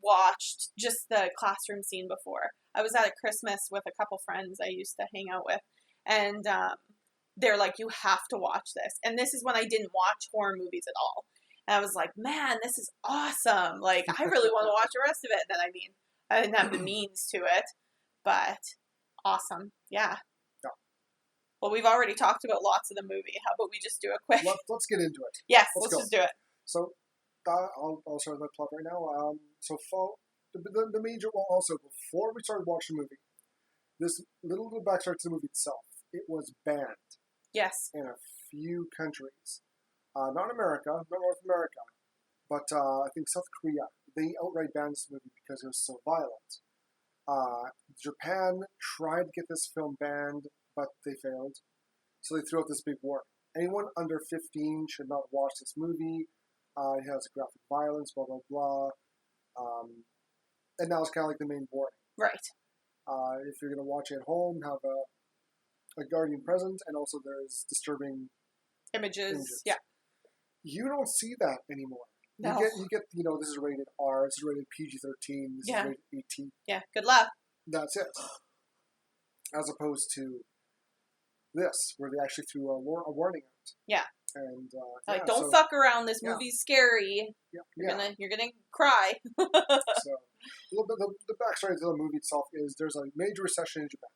watched just the classroom scene before. I was at a Christmas with a couple friends I used to hang out with. And they're like, you have to watch this. And this is when I didn't watch horror movies at all. And I was like, man, this is awesome. Like, I really want to watch the rest of it. And then, I didn't have the means to it. But awesome. Yeah. Well, we've already talked about lots of the movie. How about we just do a quick... Let's get into it. Yes, let's just do it. So, I'll start the plot right now. The major... Well, also, before we started watching the movie, this little backstory to the movie itself, it was banned. Yes. In a few countries. Not America, not North America, but I think South Korea. They outright banned this movie because it was so violent. Japan tried to get this film banned, but they failed. So they threw out this big war. anyone under 15 should not watch this movie. It has graphic violence, blah, blah, blah. And now it's kind of like the main warning. Right. If you're going to watch it at home, have a guardian present, and also there's disturbing images. Yeah. You don't see that anymore. No. You get, this is rated R, this is rated PG-13, this is rated 18. Yeah, good luck. That's it. As opposed to this, where they actually threw a warning out. Yeah. And don't fuck around. This movie's scary. Yeah. You're gonna cry. So a little bit the backstory to the movie itself is there's a major recession in Japan.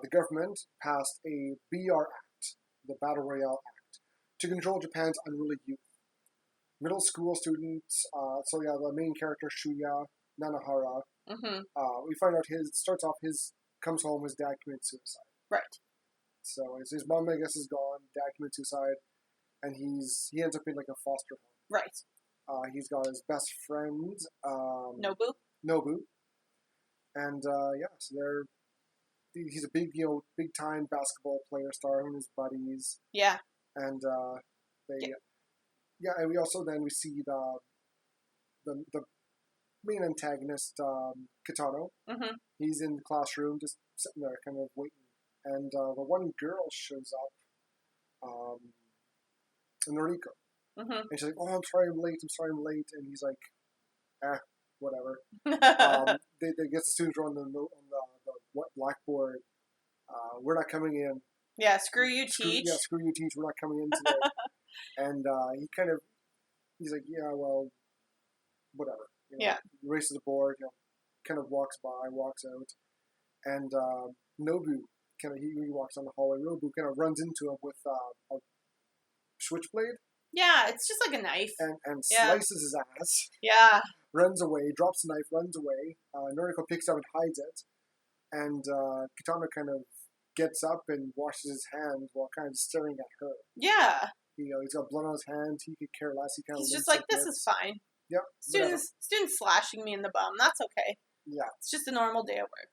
The government passed a BR Act, the Battle Royale Act, to control Japan's unruly youth. Middle school students. The main character Shuya Nanahara. Mm-hmm. We find out comes home, his dad committed suicide. Right. So his mom, I guess, is gone. Dad committed suicide, and he ends up in like a foster home. Right. He's got his best friend, Nobu, and so he's a big time basketball player, star with his buddies. Yeah. And and we see the main antagonist, Kitano. Mm-hmm. He's in the classroom, just sitting there, kind of waiting. And the one girl shows up, Noriko. Mm-hmm. And she's like, "Oh, I'm sorry I'm late. And he's like, whatever. They get the students on the blackboard. We're not coming in. Yeah, screw you, teach. Screw you, teach. We're not coming in today. And he's like, yeah, well, whatever. He races the board, kind of walks out. And Nobu, he walks on the hallway. Nobu kind of runs into him with a switchblade. Yeah, it's just like a knife. And slices his ass. Yeah. Runs away, drops the knife, runs away. Noriko picks it up and hides it. And Kitano kind of gets up and washes his hands while kind of staring at her. Yeah. He's got blood on his hands. He could care less. He's just like, this is fine. Yep. Students slashing me in the bum. That's okay. Yeah. It's just a normal day at work.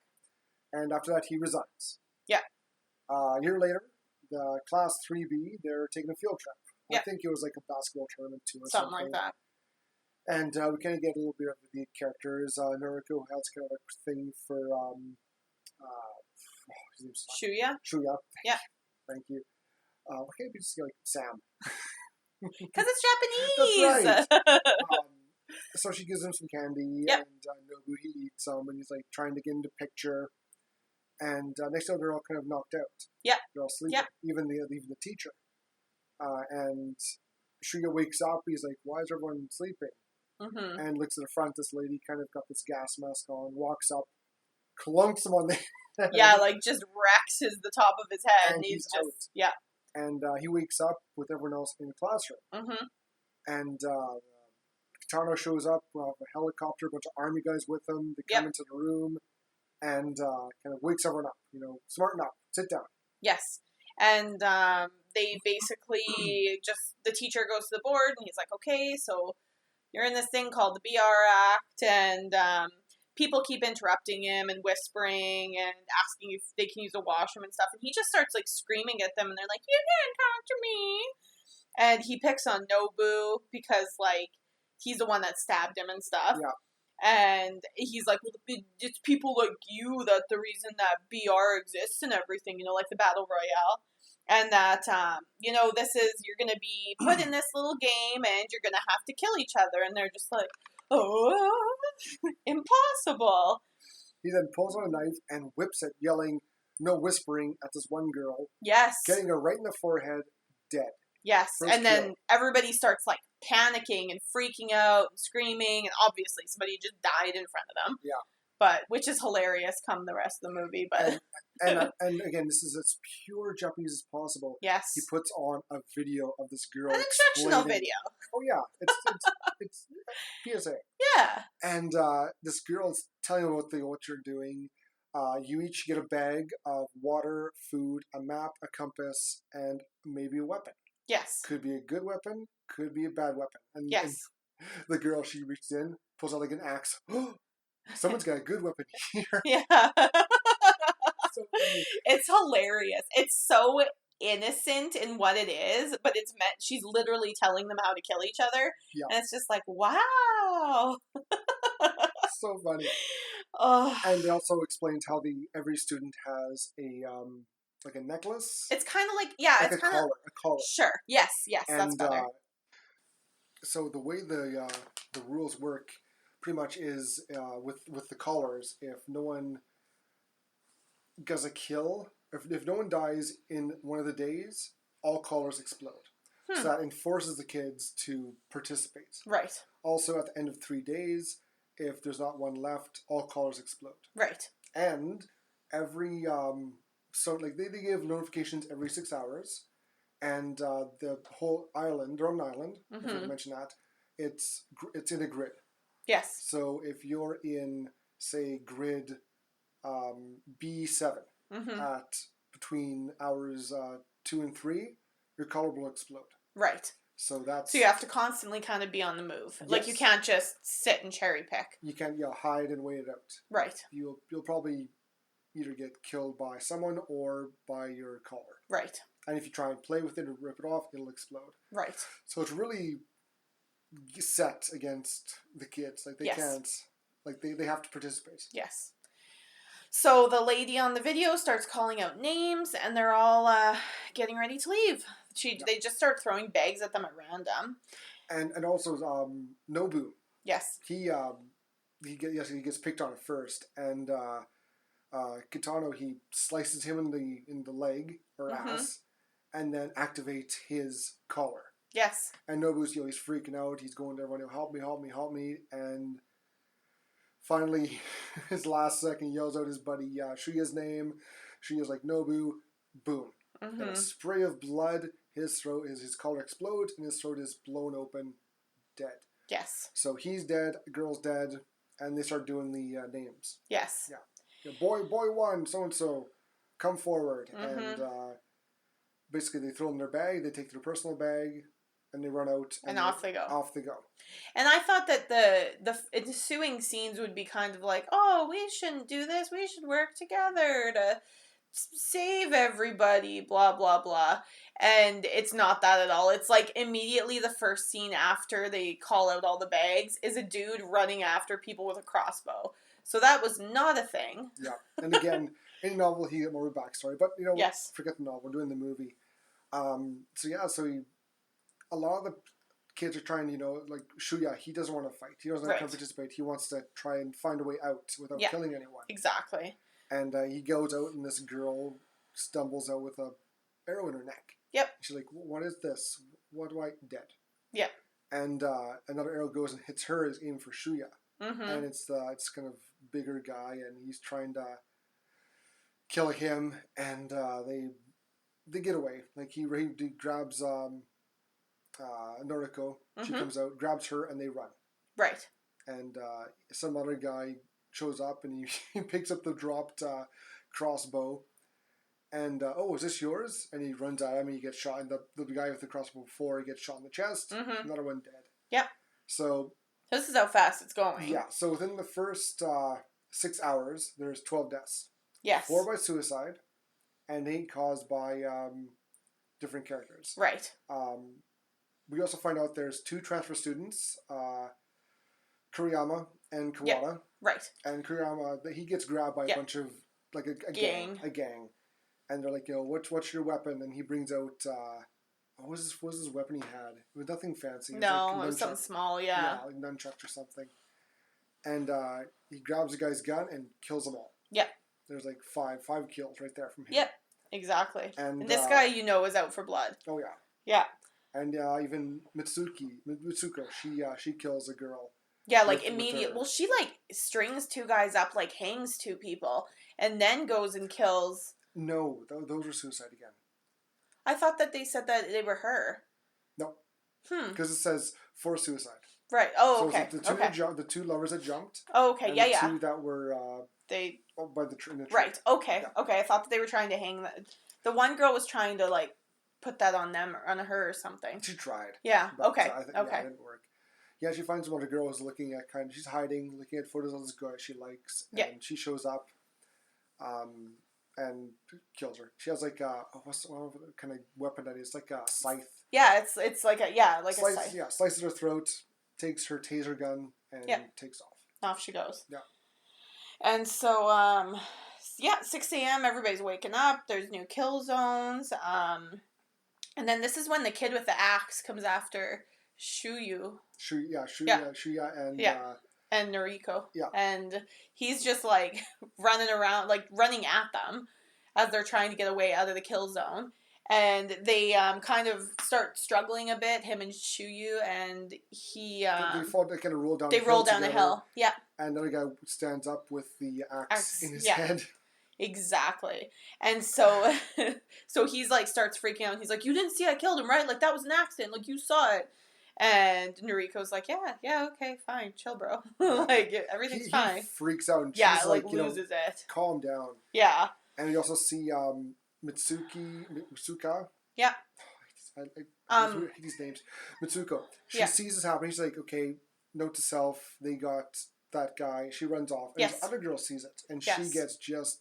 And after that, he resigns. Yeah. A year later, the class 3B, they're taking a field trip. Yeah. I think it was like a basketball tournament too or something like that. And we kind of get a little bit of the characters. Noriko has kind of a thing for Shuya. Yeah. Thank you. Why can't we just go like Sam? Because it's Japanese. That's right. So she gives him some candy, yep. And Nobu, he eats some, and he's like trying to get into picture. And next time they're all kind of knocked out. Yeah. They're all sleeping. Yep. Even the teacher. And Shuya wakes up. He's like, "Why is everyone sleeping?" Mm-hmm. And looks at the front. This lady kind of got this gas mask on. Walks up, clunks him on the head. Yeah, like just wrecks the top of his head, and he's out. just yeah. And he wakes up with everyone else in the classroom. Mm-hmm. And Kitano shows up with a helicopter, a bunch of army guys with him. They come into the room and kind of wakes everyone up. Smarten up, sit down. Yes. And they basically the teacher goes to the board and he's like, okay, so you're in this thing called the BR Act, and people keep interrupting him and whispering and asking if they can use the washroom and stuff. And he just starts like screaming at them, and they're like, "You can't talk to me." And he picks on Nobu because like he's the one that stabbed him and stuff. Yeah. And he's like, well, it's people like you that the reason that BR exists and everything, like the Battle Royale. And that, this is, you're going to be put in this little game and you're going to have to kill each other. And they're just like, oh, impossible. He then pulls out a knife and whips it, yelling, no whispering, at this one girl. Yes. Getting her right in the forehead, dead. Yes. First and then kill. Everybody starts like panicking and freaking out and screaming. And obviously somebody just died in front of them. Yeah. But, which is hilarious come the rest of the movie. But and again, this is as pure Japanese as possible. Yes. He puts on a video of this girl. An instructional video. Oh, yeah. It's PSA. Yeah. And this girl's telling him what you're doing. You each get a bag of water, food, a map, a compass, and maybe a weapon. Yes. Could be a good weapon, could be a bad weapon. And, yes. And the girl, she reaches in, pulls out like an axe. Someone's got a good weapon here. Yeah. It's hilarious. It's so innocent in what it is, but it's meant, she's literally telling them how to kill each other. Yeah. And it's just like, wow. So funny. Oh. And they also explained how every student has a like a necklace. It's kind of like, yeah, like it's kind of a collar. Sure. Yes, and, that's better. So the way the rules work, pretty much is with the collars. If no one does a kill, if no one dies in one of the days, all collars explode. So that enforces the kids to participate. Right. Also, at the end of 3 days, if there's not one left, all collars explode. Right. And every so like they give notifications every 6 hours, and the whole island, their own island, if I mention that, it's in a grid. Yes. So if you're in, say, grid B7 at between hours 2 and 3, your collar will explode. Right. So you have to constantly kind of be on the move. Yes. Like you can't just sit and cherry pick. You can't hide and wait it out. Right. You'll probably either get killed by someone or by your collar. Right. And if you try and play with it or rip it off, it'll explode. Right. So it's really set against the kids. Like they can't, like they have to participate. Yes. So the lady on the video starts calling out names, and they're all getting ready to leave. They just start throwing bags at them at random. And also Nobu. Yes. He gets picked on at first, and Kitano, he slices him in the leg or ass, and then activates his collar. Yes. And Nobu's he's freaking out. He's going to everyone, help me, help me, help me, and finally, his last second, he yells out his buddy Shuya's name. Shuya's like, Nobu, boom. And a spray of blood, his collar explodes, and his throat is blown open, dead. Yes. So he's dead, the girl's dead, and they start doing the names. Yes. Yeah. Boy one, so-and-so, come forward. And basically they throw them in their bag, they take their personal bag, and they run out. And off they go. Off they go. And I thought that the ensuing scenes would be kind of like, oh, we shouldn't do this. We should work together to save everybody, blah, blah, blah. And it's not that at all. It's like immediately the first scene after they call out all the bags is a dude running after people with a crossbow. So that was not a thing. Yeah. And again, in the novel, he get more of a backstory. But, yes. Forget the novel. We're doing the movie. A lot of the kids are trying, like Shuya, he doesn't want to fight. He doesn't want to participate. He wants to try and find a way out without killing anyone. Exactly. And he goes out, and this girl stumbles out with a arrow in her neck. Yep. She's like, what is this? What do I... Dead. Yep. And another arrow goes and hits her, is aimed for Shuya. And it's kind of bigger guy, and he's trying to kill him, and they get away. Like, he grabs... Noriko, she comes out, grabs her, and they run. Right. And some other guy shows up, and he picks up the dropped crossbow. And, is this yours? And he runs at him, and he gets shot. And the guy with the crossbow before, he gets shot in the chest. Another one dead. Yep. So... This is how fast it's going. Yeah. So within the first 6 hours, there's 12 deaths. Yes. 4 by suicide, and 8 caused by different characters. Right. We also find out there's 2 transfer students, Kuriyama and Kawada. Yep. Right. And Kuriyama, he gets grabbed by a bunch of, like a gang. A gang. And they're like, what's your weapon? And he brings out, what was his weapon he had? It was nothing fancy. No, it was something small, yeah. Yeah, like nunchucks or something. And he grabs the guy's gun and kills them all. Yep. There's like five kills right there from him. Yep, exactly. And this guy, is out for blood. Oh, yeah. Yeah. And even Mitsuko, she kills a girl. Yeah, like immediately. Well, she strings 2 guys up, hangs 2 people, and then goes and kills. No, those were suicide again. I thought that they said that they were her. No. Because it says for suicide. Right. Oh, okay. So the 2 lovers that jumped. Oh, okay. And yeah. The 2 that were by the tree. Right. Okay. Yeah. Okay. I thought that they were trying to hang the one girl was trying to put that on them or on her or something. She tried. Yeah. Okay. Okay. Yeah, it didn't work. Yeah, she finds one of the girls looking at she's hiding, looking at photos of this guy she likes, and she shows up. and kills her. She has like what's what kind of weapon that is? Like a scythe. Yeah, it's like a a scythe. Yeah, slices her throat, takes her taser gun, and takes off. Off she goes. Yeah. And so 6 a.m. everybody's waking up. There's new kill zones. And then this is when the kid with the axe comes after Shuya and Noriko. Yeah. And he's just like running around, like running at them as they're trying to get away out of the kill zone. And they kind of start struggling a bit, him and Shuya, and he... they kind of roll down the hill. They roll down the hill, yeah. And then a guy stands up with the axe in his head. Exactly. And so so he's like starts freaking out. He's like, you didn't see I killed him, right? Like, that was an accident. Like, you saw it. And Noriko's like, yeah, okay, fine. Chill, bro. Like, everything's fine. He freaks out. And she's like loses it. Calm down. Yeah. And you also see Mitsuka. Yeah. I hate these names. Mitsuko. She sees this happening. She's like, okay, note to self, they got that guy. She runs off. And this other girl sees it. And she gets just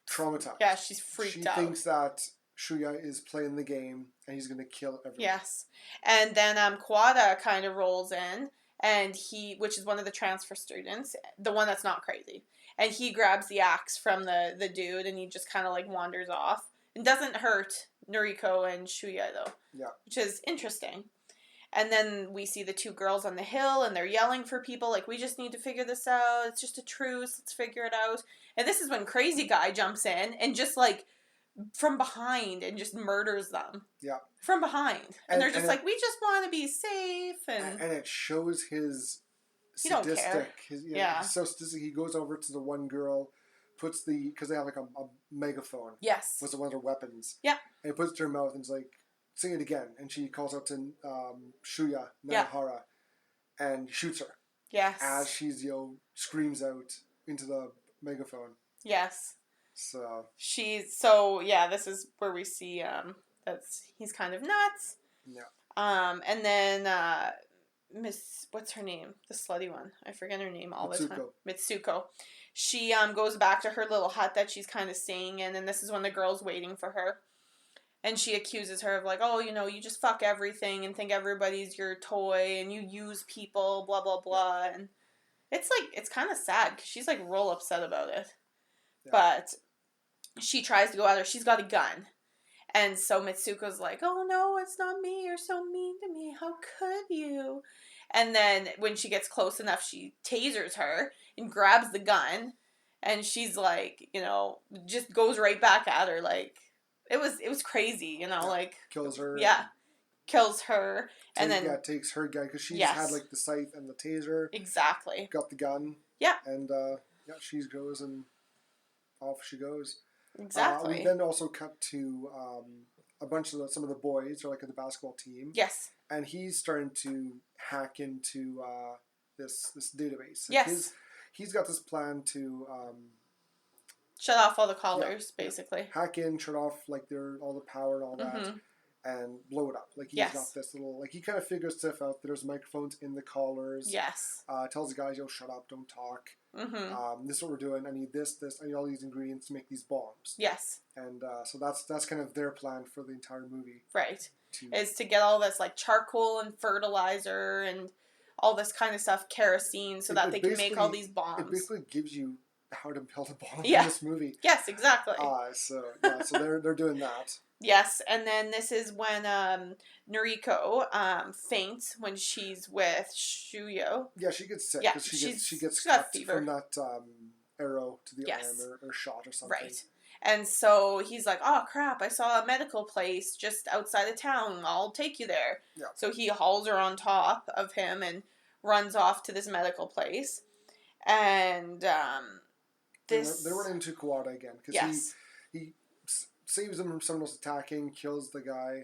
traumatized. Yeah, she's freaked out. She thinks that Shuya is playing the game and he's going to kill everyone. Yes. And then Kawada kind of rolls in, and which is one of the transfer students, the one that's not crazy. And he grabs the axe from the dude, and he just kind of like wanders off. It doesn't hurt Noriko and Shuya though. Yeah. Which is interesting. And then we see the two girls on the hill, and they're yelling for people, like, we just need to figure this out. It's just a truce. Let's figure it out. And this is when Crazy Guy jumps in and just, like, from behind and just murders them. Yeah. From behind. And they're just like, we just want to be safe. And it shows his sadistic. Don't care. He's so sadistic. He goes over to the one girl, puts because they have, like, a megaphone. Yes. Was one of their weapons. Yeah. And he puts it to her mouth and is like, sing it again. And she calls out to Shuya Nanahara and shoots her. Yes. As she's, screams out into the megaphone. Yes. So. This is where we see, he's kind of nuts. Yeah. And then, what's her name? The slutty one. I forget her name all the time. Mitsuko. She, goes back to her little hut that she's kind of staying in, and this is when the girl's waiting for her. And she accuses her of like, oh, you just fuck everything and think everybody's your toy and you use people, blah, blah, blah. And it's like, it's kind of sad because she's like real upset about it. Yeah. But she tries to go at her. She's got a gun. And so Mitsuko's like, oh, no, it's not me. You're so mean to me. How could you? And then when she gets close enough, she tasers her and grabs the gun. And she's like, just goes right back at her like. It was crazy, like... Kills her. Yeah. Kills her. And then... Yeah, takes her gun, because she's had, like, the scythe and the taser. Exactly. Got the gun. Yeah. And, she goes, and off she goes. Exactly. We then also cut to a bunch of some of the boys, or, like, the basketball team. Yes. And he's starting to hack into this database. Like yes. He's got this plan to... shut off all the callers, basically. Hack in, shut off like all the power and all that, and blow it up. Like he's got this little, like he kind of figures stuff out. There's microphones in the collars. Yes. Tells the guys, shut up, don't talk. Mm-hmm. This is what we're doing. I need this, I need all these ingredients to make these bombs. Yes. And so that's kind of their plan for the entire movie. Right. Is to get all this like charcoal and fertilizer and all this kind of stuff, kerosene, so that they can make all these bombs. It basically gives you how to build a bomb in this movie. Yes, exactly. So they're doing that. Yes, and then this is when Noriko faints when she's with Shuyo. Yeah, she gets sick. Yeah, she gets cut from that arrow to the arm or shot or something. Right. And so he's like, oh crap, I saw a medical place just outside of town. I'll take you there. Yeah. So he hauls her on top of him and runs off to this medical place. And they run into Kawada again because he saves him from someone else attacking, kills the guy,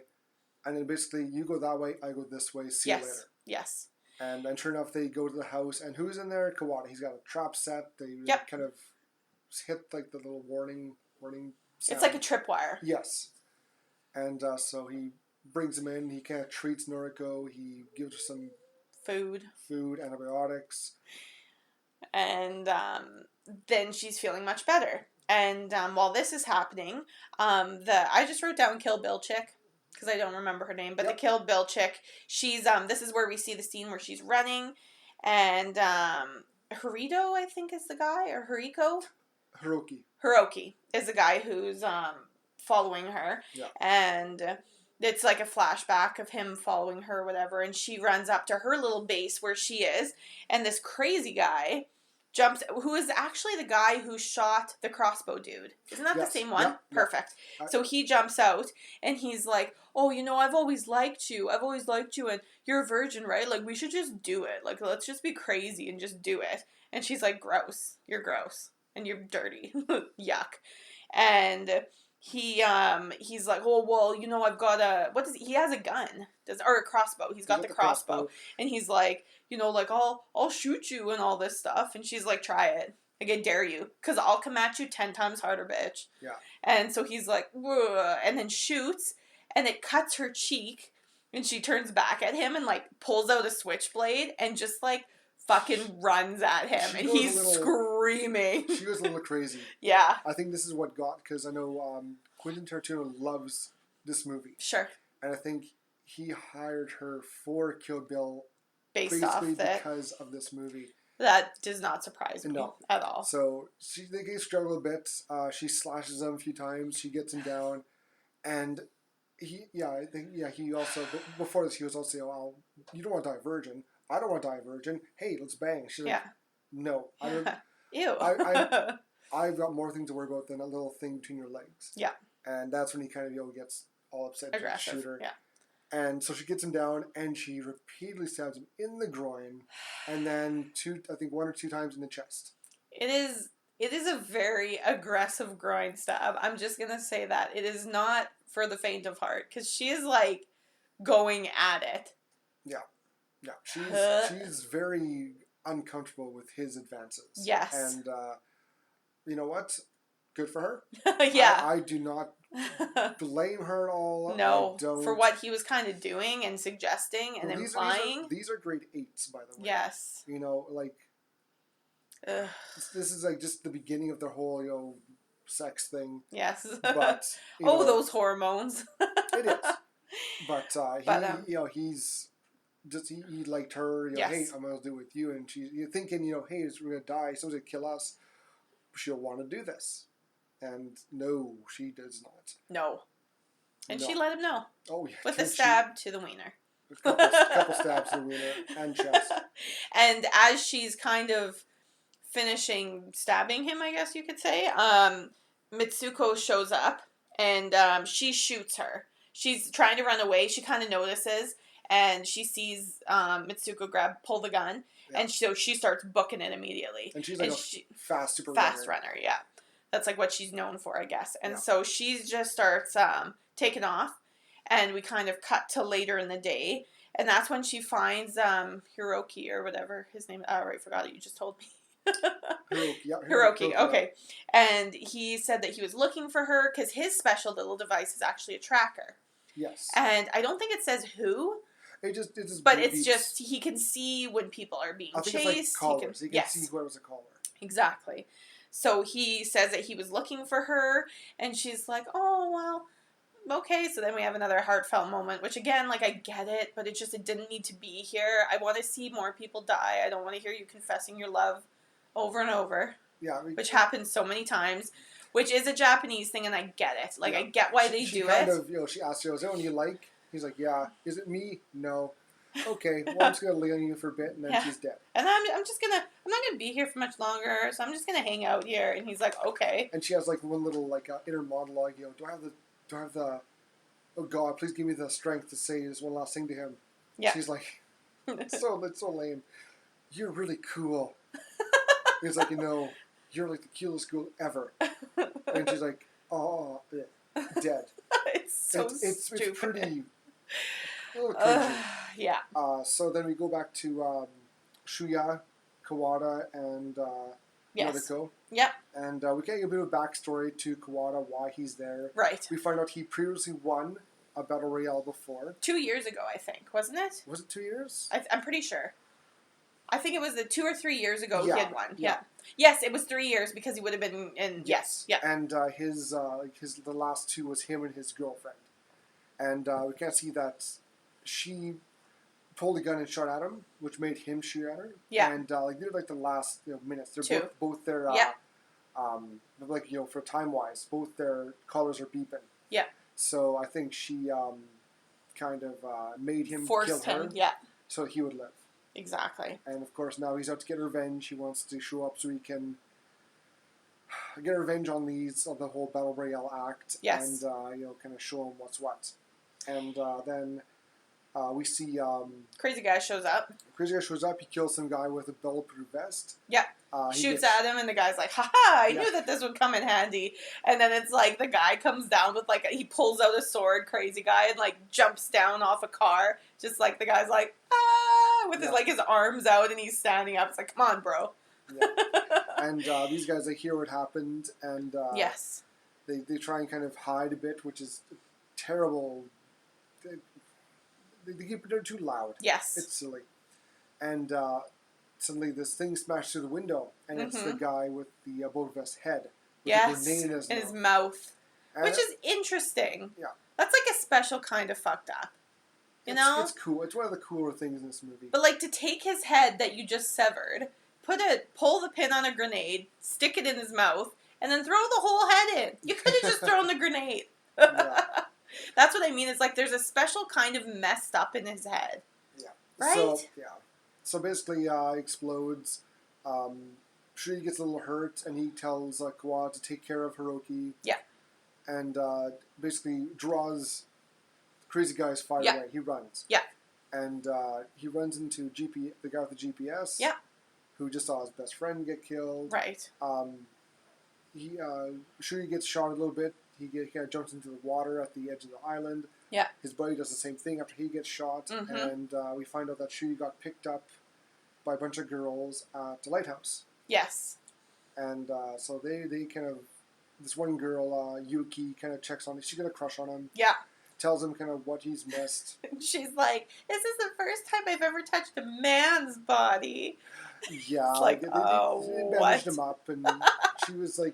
and then basically you go that way, I go this way. See you later. Yes. And then sure enough, they go to the house, and who's in there? Kawada. He's got a trap set. They kind of hit like the little warning sound. It's like a tripwire. Yes. And so he brings him in. He kind of treats Noriko. He gives her some food, antibiotics. And then she's feeling much better. And while this is happening, I just wrote down Kill Bill chick because I don't remember her name, but the Kill Bill chick, she's this is where we see the scene where she's running, and Hirito, I think, is the guy, or Hiriko. Hiroki is the guy who's following her, and it's like a flashback of him following her, or whatever, and she runs up to her little base where she is, and this crazy guy jumps, who is actually the guy who shot the crossbow dude. Isn't that the same one? Perfect. So he jumps out, and he's like, oh, I've always liked you, and you're a virgin, right? Like, we should just do it. Like, let's just be crazy and just do it. And she's like, gross. You're gross. And you're dirty. Yuck. And he's like, oh, well, I've got he has a gun, or a crossbow. He's got the crossbow. And he's like, like, I'll shoot you and all this stuff. And she's like, try it. Like, I dare you. Because I'll come at you 10 times harder, bitch. Yeah. And so he's like, whoa, and then shoots, and it cuts her cheek. And she turns back at him and, like, pulls out a switchblade and just, like, fucking runs at him, and he's screaming. She goes a little crazy. Yeah. I think this is what got, because I know Quentin Tarantino loves this movie. Sure. And I think he hired her for Kill Bill based off because of this movie. That does not surprise me at all. So they get struggle a bit. She slashes him a few times. She gets him down, and he also, before this, he was also, well, you don't want to die a virgin. I don't want to die a virgin. Hey, let's bang. She's like, no. I don't, Ew. I've got more things to worry about than a little thing between your legs. Yeah. And that's when he kind of gets all upset and shoot her. Yeah. And so she gets him down, and she repeatedly stabs him in the groin, and then one or two times in the chest. It is a very aggressive groin stab. I'm just gonna say that it is not for the faint of heart, because she is like going at it. Yeah. Yeah, she's very uncomfortable with his advances. Yes. And you know what? Good for her. Yeah. I do not blame her at all. No, for what he was kind of doing and suggesting and implying. These are grade 8s, by the way. Yes. Like, this is like just the beginning of the whole, sex thing. Yes. But, those hormones. It is. But, he's... Just he liked her, hey, I'm gonna do it with you, and you're thinking, hey, we're gonna die, someone's gonna kill us. She'll want to do this, and no, she does not. No, and she let him know. Oh yeah, with a stab to the wiener. A couple stabs to the wiener and chest. And as she's kind of finishing stabbing him, I guess you could say, Mitsuko shows up and she shoots her. She's trying to run away. She kind of notices. And she sees Mitsuko pull the gun, and so she starts booking it immediately. And she's like fast runner, yeah. That's like what she's known for, I guess. And so she just starts taking off, and we kind of cut to later in the day, and that's when she finds Hiroki or whatever his name. Oh, right, forgot it. You just told me. Hiroki. Okay. And he said that he was looking for her because his special little device is actually a tracker. Yes. And I don't think it says who. But it's just, he can see when people are being chased. It's like callers. He can see whoever's a caller. Exactly. So he says that he was looking for her, and she's like, oh, well, okay. So then we have another heartfelt moment, which again, like, I get it, but it didn't need to be here. I want to see more people die. I don't want to hear you confessing your love over and over. Yeah. Which happens so many times, which is a Japanese thing, and I get it. Like, I get why they do it. She asks, is that one you like? He's like, yeah. Is it me? No. Okay. Well, I'm just gonna lay on you for a bit, and then she's dead. And I'm not gonna be here for much longer, so I'm just gonna hang out here. And he's like, okay. And she has like one little inner monologue. Do I have the? Oh God, please give me the strength to say this one last thing to him. Yeah. She's like, that's so lame. You're really cool. He's like, you're like the coolest girl ever. And she's like, oh, dead. It's so stupid. It's pretty. A little crazy. Yeah. So then we go back to Shuya, Kawada, and Noriko. Yep. And we get a bit of a backstory to Kawada, why he's there. Right. We find out he previously won a Battle Royale before. 2 years ago, I think, wasn't it? Was it 2 years? I'm pretty sure. I think it was 2 or 3 years ago he had won. Yeah. Yes, it was 3 years because he would have been in. Yes. Yeah. And the last 2 was him and his girlfriend, and we can't see that she pulled a gun and shot at him, which made him shoot at her. Yeah. And they're like the last minutes. They're both their like for time wise, both their collars are beeping. Yeah. So I think she kind of made him forced kill her. Him. Yeah. So he would live. Exactly. And of course now he's out to get revenge. He wants to show up so he can get revenge on the whole Battle Royale act. Yes. And kind of show him what's what. And then we see Crazy Guy shows up. He kills some guy with a bulletproof vest. Yeah. Shoots at him, and the guy's like, haha, I knew that this would come in handy. And then it's like the guy comes down with he pulls out a sword, Crazy Guy, and jumps down off a car. Just like the guy's like, with his arms out, and he's standing up. It's like, come on, bro. Yeah. And these guys, they hear what happened, and yes, they try and kind of hide a bit, which is terrible. They're too loud. Yes. It's silly. And suddenly this thing smashed through the window, and it's the guy with the bullet vest head. With the grenade in his mouth. Which is interesting. Yeah. That's like a special kind of fucked up. You know? It's cool. It's one of the cooler things in this movie. But to take his head that you just severed, pull the pin on a grenade, stick it in his mouth, and then throw the whole head in. You could have just thrown the grenade. Yeah. That's what I mean. It's like there's a special kind of messed up in his head. Yeah. Right? So basically, explodes. Shuri gets a little hurt, and he tells Kawa to take care of Hiroki. Yeah. And basically draws Crazy Guy's fire away. He runs. Yeah. And he runs into the guy with the GPS. Yeah. Who just saw his best friend get killed. Right. Shuri gets shot a little bit. He kind of jumps into the water at the edge of the island. Yeah. His buddy does the same thing after he gets shot. Mm-hmm. And we find out that Shuri got picked up by a bunch of girls at the lighthouse. Yes. And so they kind of, this one girl, Yuki, kind of checks on him. She's got a crush on him. Yeah. Tells him kind of what he's missed. She's like, this is the first time I've ever touched a man's body. Yeah. It's like, they bandaged him up, and she was like...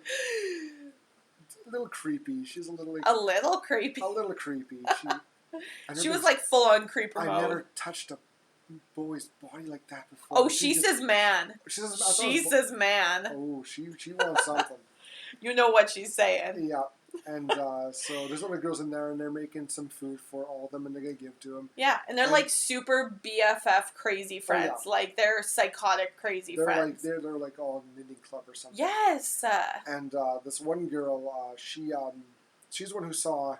a little creepy. She's a little a little creepy. A little creepy. She was like full on creeper mode. I never touched a boy's body like that before. Oh, she says man. She says man. Oh, she wants something. You know what she's saying. Yeah. And so there's other girls in there, and they're making some food for all of them, and they're going to give to them. Yeah, and they're like super BFF crazy friends. Oh, yeah. Like, they're psychotic crazy friends. They're like all knitting club or something. Yes! And this one girl, she's the one who saw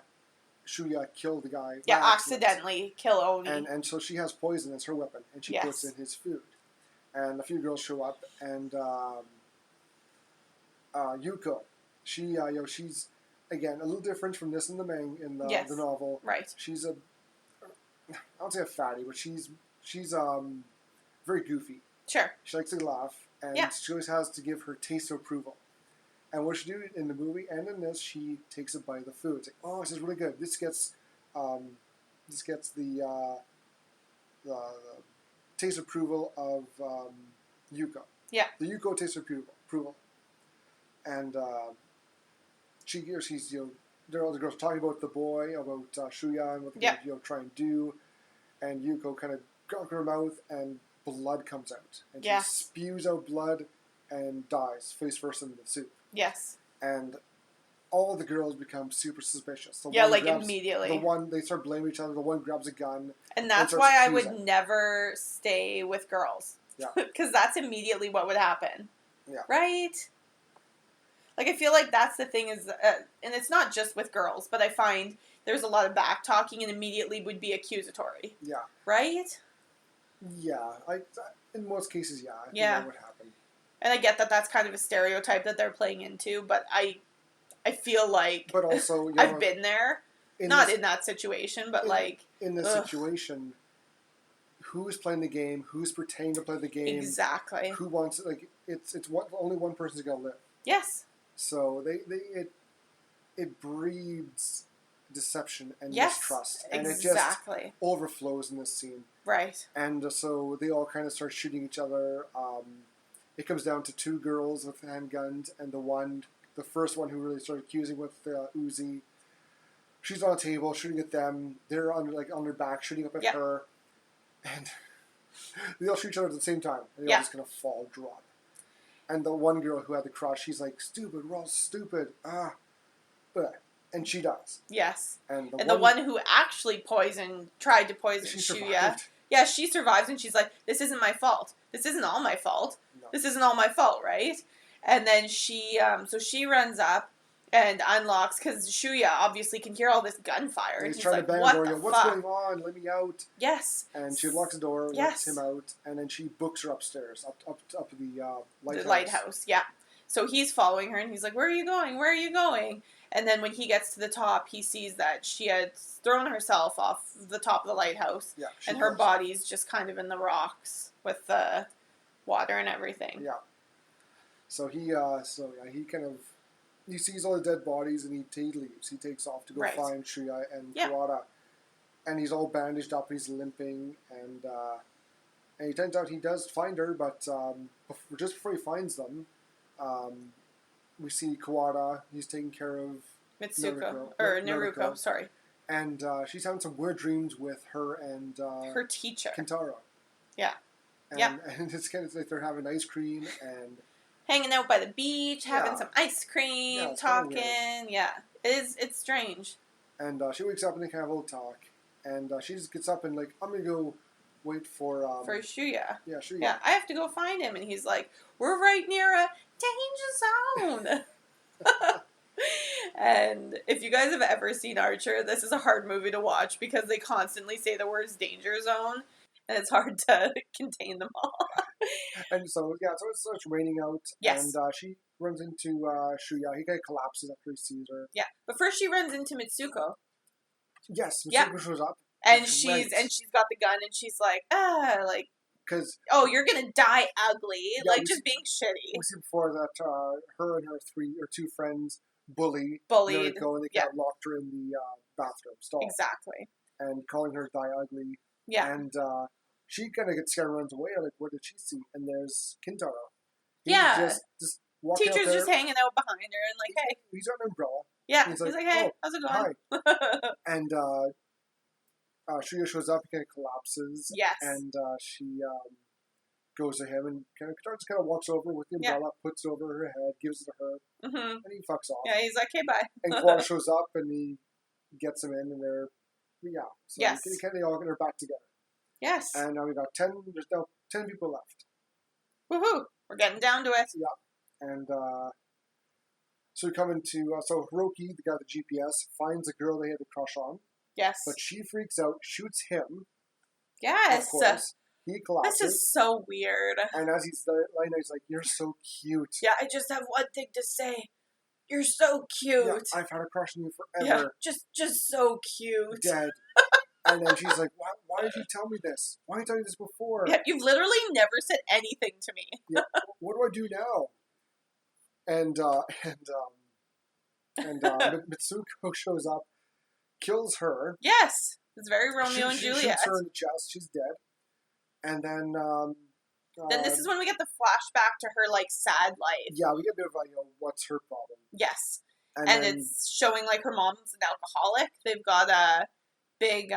Shuya kill the guy. Yeah, accidentally kill Oni. And so she has poison as her weapon, and she puts in his food. And a few girls show up, and Yuko, she's... Again, a little different from this in the the novel. Right. She's I don't say a fatty, but she's very goofy. Sure. She likes to laugh, and she always has to give her taste of approval. And what she do in the movie and in this, she takes a bite of the food. It's like, oh, this is really good. This gets the taste approval of Yuko. Yeah. The Yuko taste approval. And she's there are all the girls talking about the boy, about Shuya and what they're going to try and do, and Yuko kind of got her mouth and blood comes out, and she spews out blood and dies face first in the soup. Yes. And all the girls become super suspicious. Immediately. They start blaming each other. The one grabs a gun. And that's why I would never stay with girls. Yeah. Because that's immediately what would happen. Yeah. Right? Like, I feel like that's the thing is, and it's not just with girls, but I find there's a lot of back talking and immediately would be accusatory. Yeah. Right? Yeah. In most cases, I think that would happen. And I get that that's kind of a stereotype that they're playing into, but I feel like but also, I've been there. Not in that situation, but in this situation, who's playing the game, who's pretending to play the game. Exactly. Who wants it's only one person's going to live. Yes. So it breeds deception and mistrust. And it just overflows in this scene. Right. And so they all kind of start shooting each other. It comes down to two girls with handguns, and the first one who really started accusing with the Uzi, she's on a table shooting at them. They're on their back shooting up at her, and they all shoot each other at the same time, and they all just kind of drop. And the one girl who had the crush, she's like, "Stupid, we're all stupid." And she does. Yes. And the one who actually tried to poison Shuya. Yeah, she survives, and she's like, "This isn't my fault. This isn't all my fault. No. This isn't all my fault, right?" And then she runs up and unlocks, because Shuya obviously can hear all this gunfire. And he's trying to bang the door. What's going on? Let me out. Yes. And she locks the door, lets him out, and then she books her upstairs, up to the lighthouse. The lighthouse, yeah. So he's following her, and he's like, "Where are you going? Where are you going?" And then when he gets to the top, he sees that she had thrown herself off the top of the lighthouse, and her body's just kind of in the rocks with the water and everything. Yeah. So he kind of, he sees all the dead bodies, and he leaves. He takes off to go find Shuya and Kawada, and he's all bandaged up. He's limping, and it turns out he does find her, but just before he finds them, we see Kawada. He's taking care of Naruko. Sorry. And she's having some weird dreams with her and her teacher, Kintaro. Yeah. And it's kind of like they're having ice cream and hanging out by the beach, having some ice cream, talking. Yeah, it's strange. And she wakes up and they kind of have a little talk. And she just gets up and like, "I'm gonna go wait for Shuya." Yeah, Shuya. Yeah, I have to go find him, and he's like, "We're right near a danger zone." And if you guys have ever seen Archer, this is a hard movie to watch because they constantly say the words danger zone, and it's hard to contain them all. And so it starts raining out, and she runs into Shuya. He kind of collapses after he sees her. Yeah, but first she runs into Mitsuko. Yes, Mitsuko shows up. And she's got the gun, and she's like, because you're gonna die ugly, just being shitty. We see before that her and her two friends bullied Noriko, and they kind of locked her in the bathroom stall. Exactly. And calling her die ugly. Yeah. And she kind of gets scared and runs away. Like, what did she see? And there's Kintaro. He's just walking Teacher's out there. just hanging out behind her and like, hey. He's got an umbrella. Yeah. He's like, hey, how's it going? Hi. And Shuya shows up, he kind of collapses. Yes. And she goes to him and kind of walks over with the umbrella, puts it over her head, gives it to her, and he fucks off. Yeah, he's like, hey, bye. And Kawada shows up and he gets him in, and they're, so they all get her back together. Yes. And now there's now 10 people left. Woohoo! We're getting down to it. Yeah. And so we come into, so Hiroki, the guy with the GPS, finds a girl they had a crush on. Yes. But she freaks out, shoots him. Yes. Of course. He collapses. This is so weird. And as he's lying there, he's like, "You're so cute." Yeah, I just have one thing to say. You're so cute. Yeah, I've had a crush on you forever. Yeah, just so cute. Dead. And then she's like, why did you tell me this? Why didn't you tell me this before? Yeah, you've literally never said anything to me. Yeah, what do I do now? And Mitsuko shows up, kills her. Yes. It's very Romeo and Juliet. She shoots her in the chest. She's dead. And then this is when we get the flashback to her, like, sad life. Yeah, we get a bit of, what's her problem. Yes. And it's showing, like, her mom's an alcoholic. They've got a big,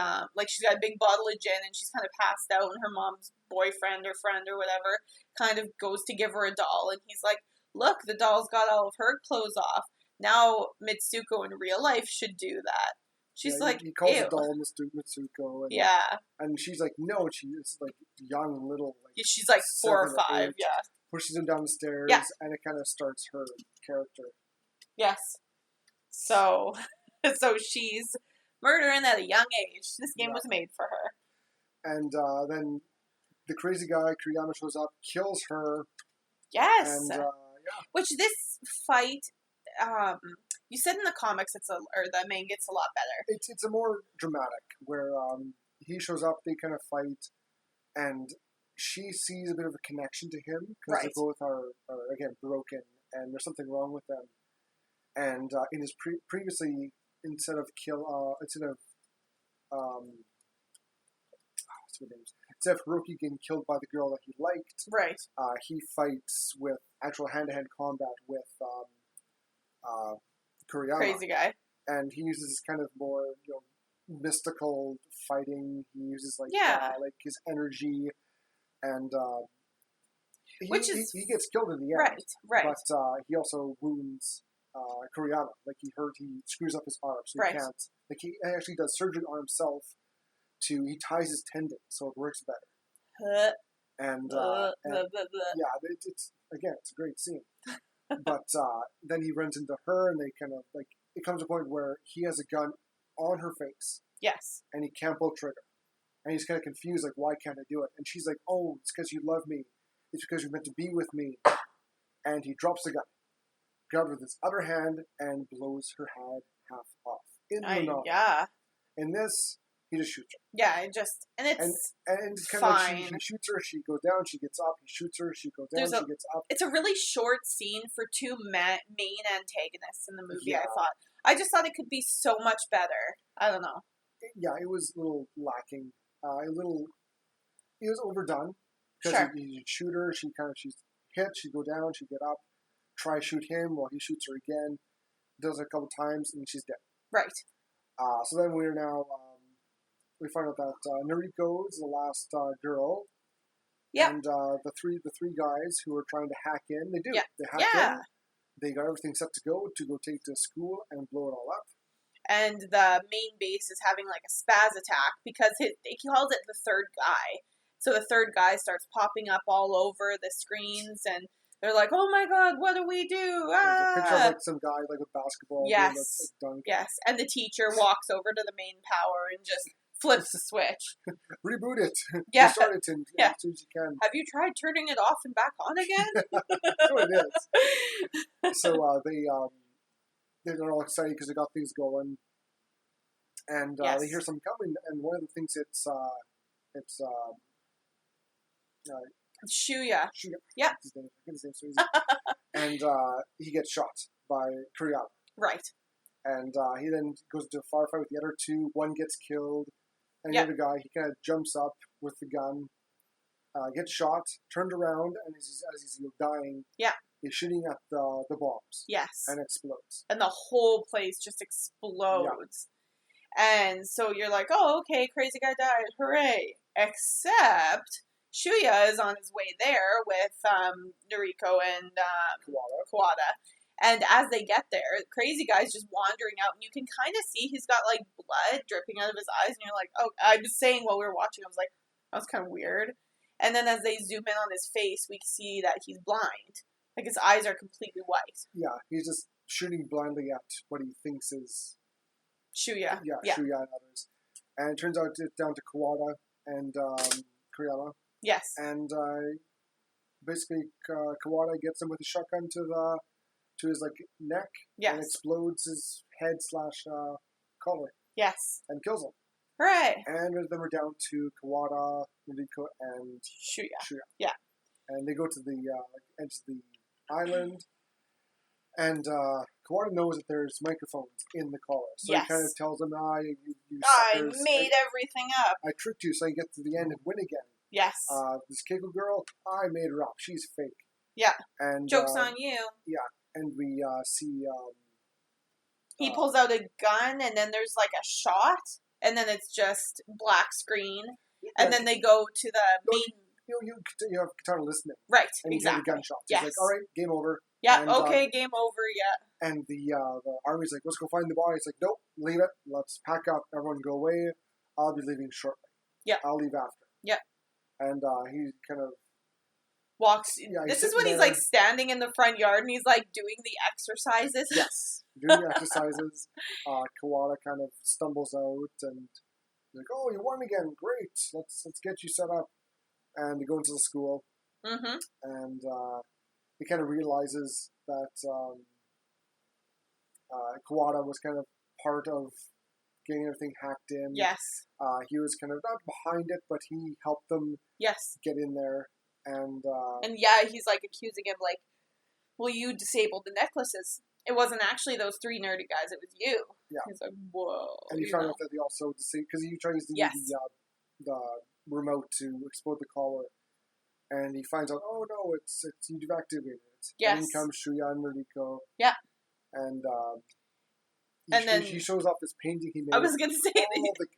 she's got a big bottle of gin, and she's kind of passed out, and her mom's boyfriend or friend or whatever kind of goes to give her a doll, and he's like, look, the doll's got all of her clothes off. Now Mitsuko in real life should do that. She's like, he calls the doll Mitsuko. And she's like, no, she's like young and little. She's like 4 or 5, Pushes him down the stairs, and it kind of starts her character. Yes. So she's murdering at a young age. This game was made for her. And then the crazy guy, Kiriyama, shows up, kills her. Yes. And, which this fight... you said in the comics or the manga it's a lot better. It's a more dramatic, where he shows up, they kind of fight, and she sees a bit of a connection to him, because they both are again, broken, and there's something wrong with them. And in his previously instead of instead of Hiroki getting killed by the girl that he liked, right? He fights with actual hand-to-hand combat with Kuriyama. Crazy guy. And he uses this kind of more, mystical fighting. He uses like his energy, and he gets killed in the end. Right. But he also wounds Kuriyama. Like he screws up his arm, so he can't. Like he actually does surgery on himself. He ties his tendon so it works better. And it's a great scene. But then he runs into her, and they kind of like it comes to a point where he has a gun on her face. Yes. And he can't pull trigger, and he's kind of confused, like, why can't I do it? And she's like, oh, it's because you love me. It's because you're meant to be with me. And he drops the gun, grabs with his other hand, and blows her head half off in the novel. Yeah. In this, he just shoots her. Yeah, and it's kind of like he shoots her, she goes down, she gets up. He shoots her, she goes down, she gets up. It's a really short scene for two main antagonists in the movie. I just thought it could be so much better. I don't know. Yeah, it was a little lacking. It was overdone because you shoot her, she's hit, she go down, she get up, try shoot him while he shoots her again, does it a couple times, and she's dead. Right. So then we're now. We find out that Noriko is the last girl. Yeah. And the three guys who are trying to hack in, they do. Yeah. They hack in. They got everything set to go take to school and blow it all up. And the main base is having like a spaz attack because he calls it the third guy. So the third guy starts popping up all over the screens, and they're like, "Oh my God, what do we do?" There's a picture of like some guy like with basketball. Yes. Doing a dunk. Yes. And the teacher walks over to the main power and just flips the switch. Reboot it. Yeah. Restart it as soon as you can. Have you tried turning it off and back on again? That's what it is. So they're all excited because they got things going, and they hear something coming. And one of the things it's Shuya. Yeah. His name so easy. And he gets shot by Kuriyama. Right. And he then goes into a firefight with the other two. One gets killed. And the other guy, he kind of jumps up with the gun, gets shot, turned around, and as he's dying, he's shooting at the bombs. Yes. And explodes. And the whole place just explodes. Yeah. And so you're like, oh, okay, crazy guy died, hooray. Except Shuya is on his way there with Noriko and Kawada. And as they get there, crazy guy's just wandering out, and you can kind of see he's got, like, blood dripping out of his eyes, and you're like, oh, I was saying while we were watching, I was like, that was kind of weird. And then as they zoom in on his face, we see that he's blind. Like, his eyes are completely white. Yeah, he's just shooting blindly at what he thinks is... Shuya. Yeah, Shuya and others. And it turns out it's down to Kawada and Kuriyama. Yes. And basically, Kawada gets him with a shotgun to his neck, and explodes his head / collar. Yes. And kills him. Right. And then we're down to Kawada, Noriko, and Shuya. Yeah. And they go to the edge of the island, and Kawada knows that there's microphones in the collar, so he kind of tells them, you I made everything up. I tricked you so you get to the end and win again. Yes. This Keiko girl, I made her up. She's fake. Yeah. And joke's on you. Yeah. And we see... he pulls out a gun, and then there's like a shot, and then it's just black screen, and then they go to the main... You have Katana listening. Right, and exactly. And you hear the gunshots. He's like, all right, game over. Yeah, and, okay, game over, yeah. And the army's like, let's go find the body. It's like, nope, leave it. Let's pack up. Everyone go away. I'll be leaving shortly. Yeah. I'll leave after. Yeah. And he kind of... walks. This is when he's like standing in the front yard and he's like doing the exercises. Yes, doing the exercises. Kawada kind of stumbles out and he's like, "Oh, you won again! Great! Let's get you set up." And they go into the school, and he kind of realizes that Kawada was kind of part of getting everything hacked in. Yes. He was kind of not behind it, but he helped them. Get in there. And yeah, he's like accusing him, like, well, you disabled the necklaces. It wasn't actually those 3 nerdy guys. It was you. Yeah. He's like, whoa. And he found out that they also disabled, because he tries to use the remote to explode the collar. And he finds out, oh no, it's you deactivated it. Yes. And in comes Shuya and Noriko. Yeah. And then he shows off this painting he made. I was going to say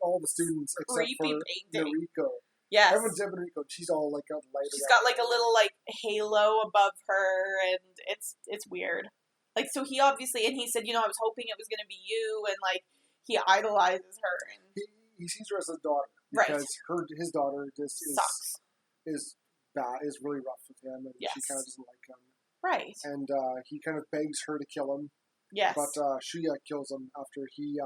all the students except for painting. Noriko. Yes. Everyone's except for Noriko. She's all like a light. She's got like a little like halo above her, and it's weird. Like, so he obviously, and he said, I was hoping it was going to be you, and like he idolizes her, and he sees her as a daughter because his daughter just sucks. Is bad, is really rough with him, and she kind of doesn't like him. Right. And he kind of begs her to kill him. Yes. But Shuya kills him after he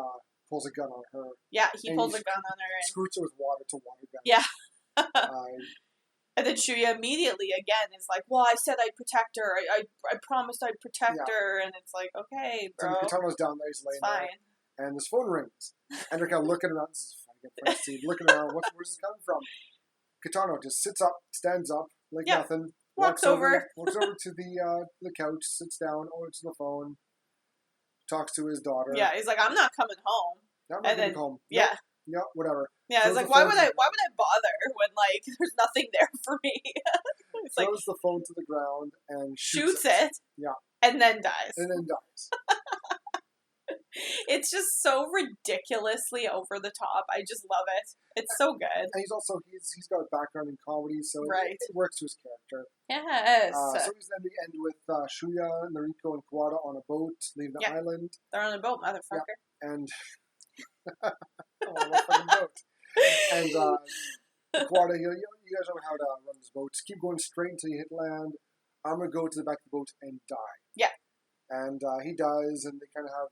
pulls a gun on her. Yeah, he pulls a gun on her. And squirts her with water. It's a water gun. Yeah. And then Shuya immediately, again, is like, well, I said I'd protect her. I promised I'd protect her. And it's like, okay, bro. So Kitano's down there. He's laying there. And his phone rings. And they're kind of looking around. This is a funny scene. Looking around. Where's this coming from? Kitano just sits up, stands up, like nothing. Walks over to the couch, sits down, orders the phone, talks to his daughter. Yeah, he's like, I'm not coming home. I'm not coming home. Yeah. Yeah, whatever. Yeah, it's like, why would I bother when, like, there's nothing there for me? It's throws the phone to the ground and shoots it. Yeah. And then dies. It's just so ridiculously over the top. I just love it. It's so good. And he's got a background in comedy, so it works to his character. Yes. So then we end with Shuya, Noriko, and Kawada on a boat, leaving the island. They're on a boat, motherfucker. Yeah. And on a fucking boat. And Kawada, you guys know how to run this boat. Just keep going straight until you hit land. I'm gonna go to the back of the boat and die. Yeah. And he does, and they kind of have.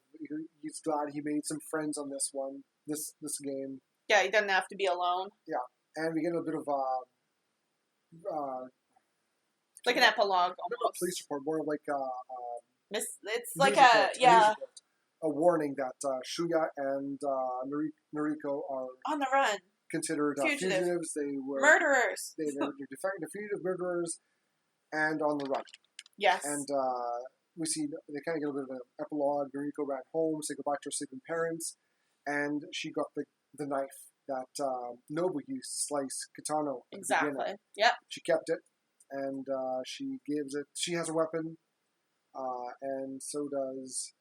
He's glad he made some friends on this one, this game. Yeah, he doesn't have to be alone. Yeah, and we get a bit of like an epilogue, almost. A police report, more like it's like a warning that Shuya and Noriko are on the run, considered fugitives. They were murderers. They were fugitive murderers, and on the run. Yes, and. We see they kind of get a bit of an epilogue. Noriko ran home, said goodbye to her sleeping parents, and she got the knife that Nobu used to slice Kitano. Exactly. Yep. She kept it, and she gives it. She has a weapon, and so does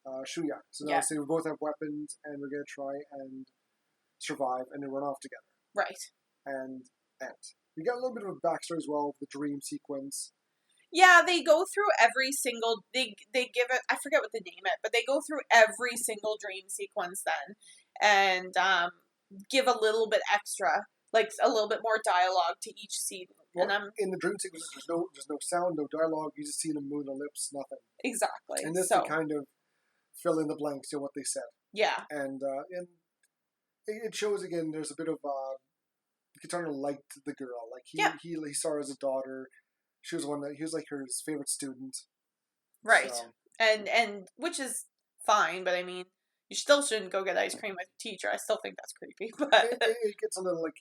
Shuya. So now we both have weapons, and we're gonna try and survive, and then run off together. Right. And we got a little bit of a backstory as well, the dream sequence. Yeah, they go through every single, they give it, I forget what they name it, but they go through every single dream sequence then, and give a little bit extra, like a little bit more dialogue to each scene. Well, and in the dream sequence, there's no sound, no dialogue, you just see them move their lips, nothing. Exactly. And this they kind of fill in the blanks to what they said. Yeah. And it shows, again, there's a bit of, Kitano liked the girl, like he saw her as a daughter. She was he was like his favorite student. Right. So. And which is fine, but I mean, you still shouldn't go get ice cream with a teacher. I still think that's creepy. But it gets a little like,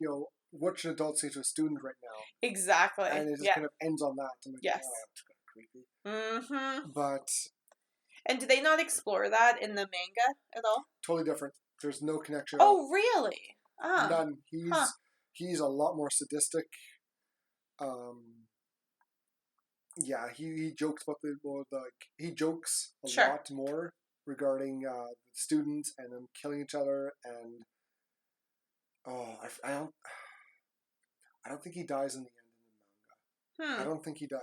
what should adults say to a student right now? Exactly. And it just kind of ends on that. I'm like, yes. Oh, that's kind of creepy. Mm-hmm. But... And do they not explore that in the manga at all? Totally different. There's no connection. Oh, really? None. He's a lot more sadistic. Yeah, he jokes about he jokes a lot more regarding the students and them killing each other, and I don't think he dies in the end in the manga. I don't think he does.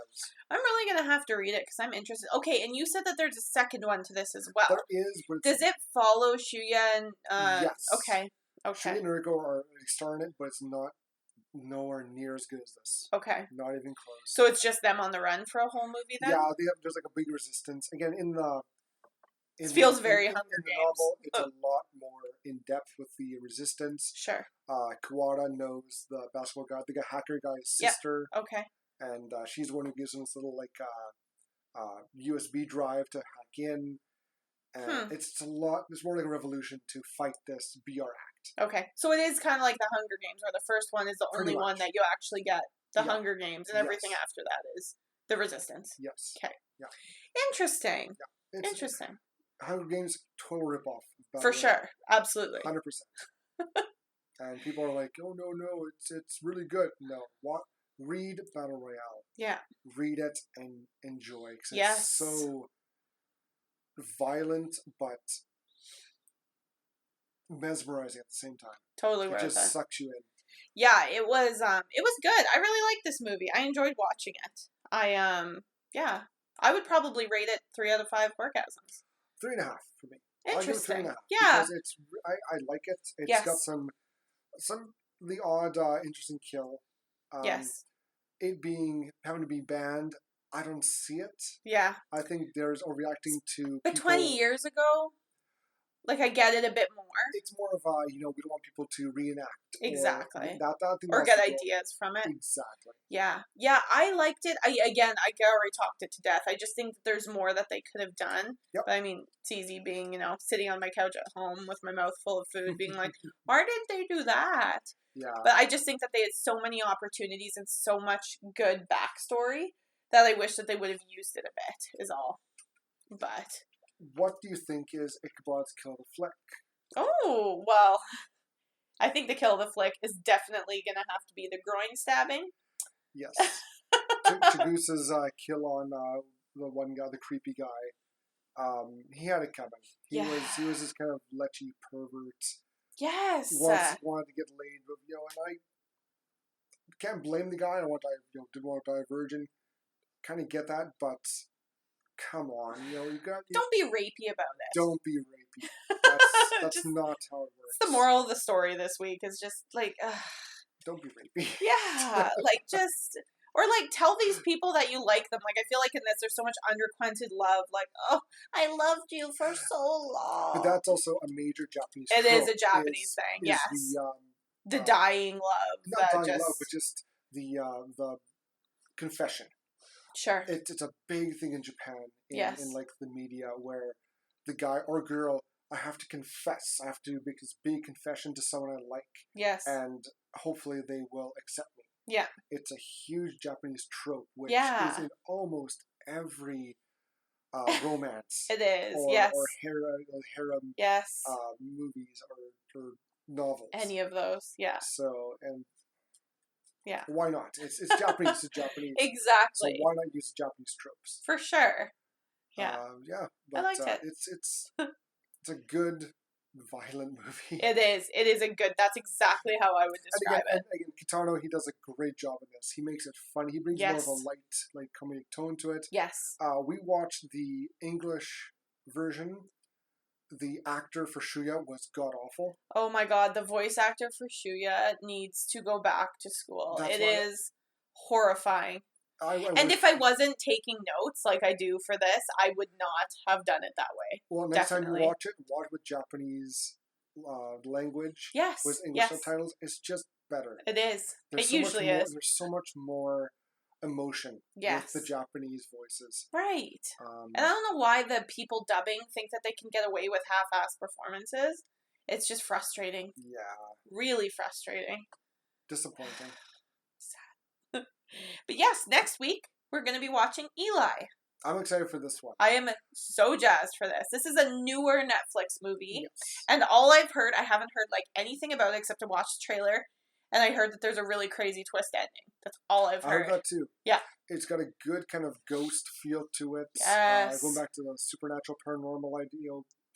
I'm really gonna have to read it because I'm interested. Okay, and you said that there's a second one to this as well. There is, but does it follow Shuya and yes? Okay. Shuya and Noriko are starring it, but it's not. Nowhere near as good as this. Okay. Not even close. So it's just them on the run for a whole movie then? Yeah, there's like a big resistance. Again, it feels very Hunger Games. Novel, it's a lot more in depth with the resistance. Sure. Kawada knows the basketball guy, the hacker guy's sister. Yep. Okay. And she's the one who gives him this little USB drive to hack in. And it's a lot. It's more like a revolution to fight this BR act. Okay, so it is kind of like the Hunger Games, where the first one is the only one that you actually get the Hunger Games, and everything after that is The Resistance. Yes. Okay. Yeah. Interesting. Yeah. Interesting. Hunger Games, total ripoff. For sure. Absolutely. 100%. And people are like, oh, no, it's really good. No. What? Read Battle Royale. Yeah. Read it and enjoy. Yes. It's so violent, but mesmerizing at the same time. Totally worth it. It just sucks you in. Yeah, it was good. I really liked this movie. I enjoyed watching it. I would probably rate it 3 out of 5 Horr-Gasms. 3.5 for me. Interesting. I'll give it 3.5. Yeah. Because I like it. It's got some the odd interesting kill. Yes. It having to be banned, I don't see it. Yeah. I think there's overreacting to But people. 20 years ago, like, I get it a bit more. It's more of a, we don't want people to reenact. Exactly. Or get ideas from it. Exactly. Yeah. Yeah, I liked it. I already talked it to death. I just think that there's more that they could have done. Yep. But I mean, it's easy being, sitting on my couch at home with my mouth full of food being like, why didn't they do that? Yeah. But I just think that they had so many opportunities and so much good backstory that I wish that they would have used it a bit, is all. But what do you think is Ichabod's kill of the flick? Oh, well, I think the kill of the flick is definitely going to have to be the groin stabbing. Yes. Chagoose's kill on the one guy, the creepy guy, he had it coming. He was this kind of lechy pervert. Yes. Wanted to get laid, but and I can't blame the guy. Didn't want to die a virgin. Kind of get that, but come on, don't be rapey about it. Don't be rapey. That's not how it works. It's the moral of the story this week is just like, don't be rapey. Yeah, or tell these people that you like them. Like, I feel like in this there's so much unrequited love. Like, oh, I loved you for so long. But that's also a major Japanese. It is a Japanese thing. Yes. The dying love. Not dying love, but just the confession. Sure. It's a big thing in Japan. In the media where the guy or girl, I have to confess. I have to make this big confession to someone I like. Yes. And hopefully they will accept me. Yeah. It's a huge Japanese trope, which is in almost every romance. It is, or harem yes. Movies or novels. Any of those, yeah. So, and yeah. why not? It's Japanese. It's Japanese. Exactly. So why not use Japanese tropes? For sure. Yeah. But, I liked it. It's a good violent movie. It is a good. That's exactly how I would describe it. And again, Kitano, he does a great job in this. He makes it fun. He brings more of a light, comedic tone to it. Yes. We watched the English version. The actor for Shuya was god awful. Oh my god, the voice actor for Shuya needs to go back to school. It is horrifying. And if I wasn't taking notes like I do for this, I would not have done it that way. Well, next time you watch it with Japanese language. Yes. With English subtitles. It's just better. It is. It usually is. There's so much more emotion with the Japanese voices. Right. And I don't know why the people dubbing think that they can get away with half-assed performances. It's just frustrating. Yeah. Really frustrating. Disappointing. But yes, next week we're going to be watching Eli. I'm excited for this one. I am so jazzed for this. This is a newer Netflix movie. Yes. And all I've heard, I haven't heard anything about it except to watch the trailer. And I heard that there's a really crarazy twist ending. That's all I've heard. I heard that too. Yeah. It's got a good kind of ghost feel to it. Yes. Going back to the supernatural, paranormal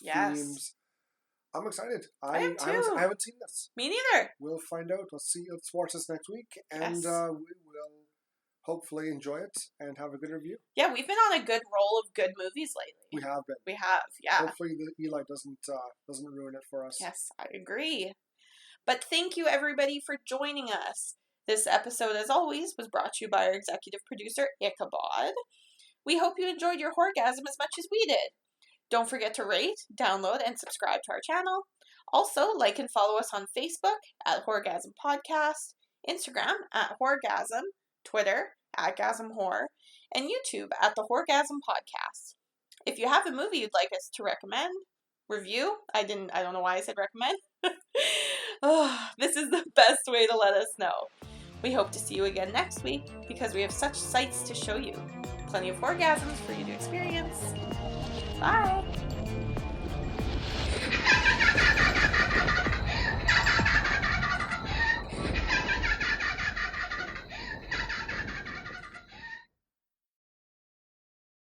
themes. I'm excited. I am too. I haven't seen this. Me neither. We'll find out. Let's watch this next week. And we will hopefully enjoy it and have a good review. Yeah, we've been on a good roll of good movies lately. We have been. We have, yeah. Hopefully the Eli doesn't ruin it for us. Yes, I agree. But thank you everybody for joining us. This episode, as always, was brought to you by our executive producer, Ichabod. We hope you enjoyed your Horr-Gasm as much as we did. Don't forget to rate, download, and subscribe to our channel. Also, like and follow us on Facebook at Horr-Gasm Podcast, Instagram at Horr-Gasm, Twitter at Gasm Horror, and YouTube at the Horr-Gasm Podcast. If you have a movie you'd like us to recommend, review, I don't know why I said recommend. This is the best way to let us know. We hope to see you again next week because we have such sights to show you. Plenty of Horr-Gasms for you to experience. Bye!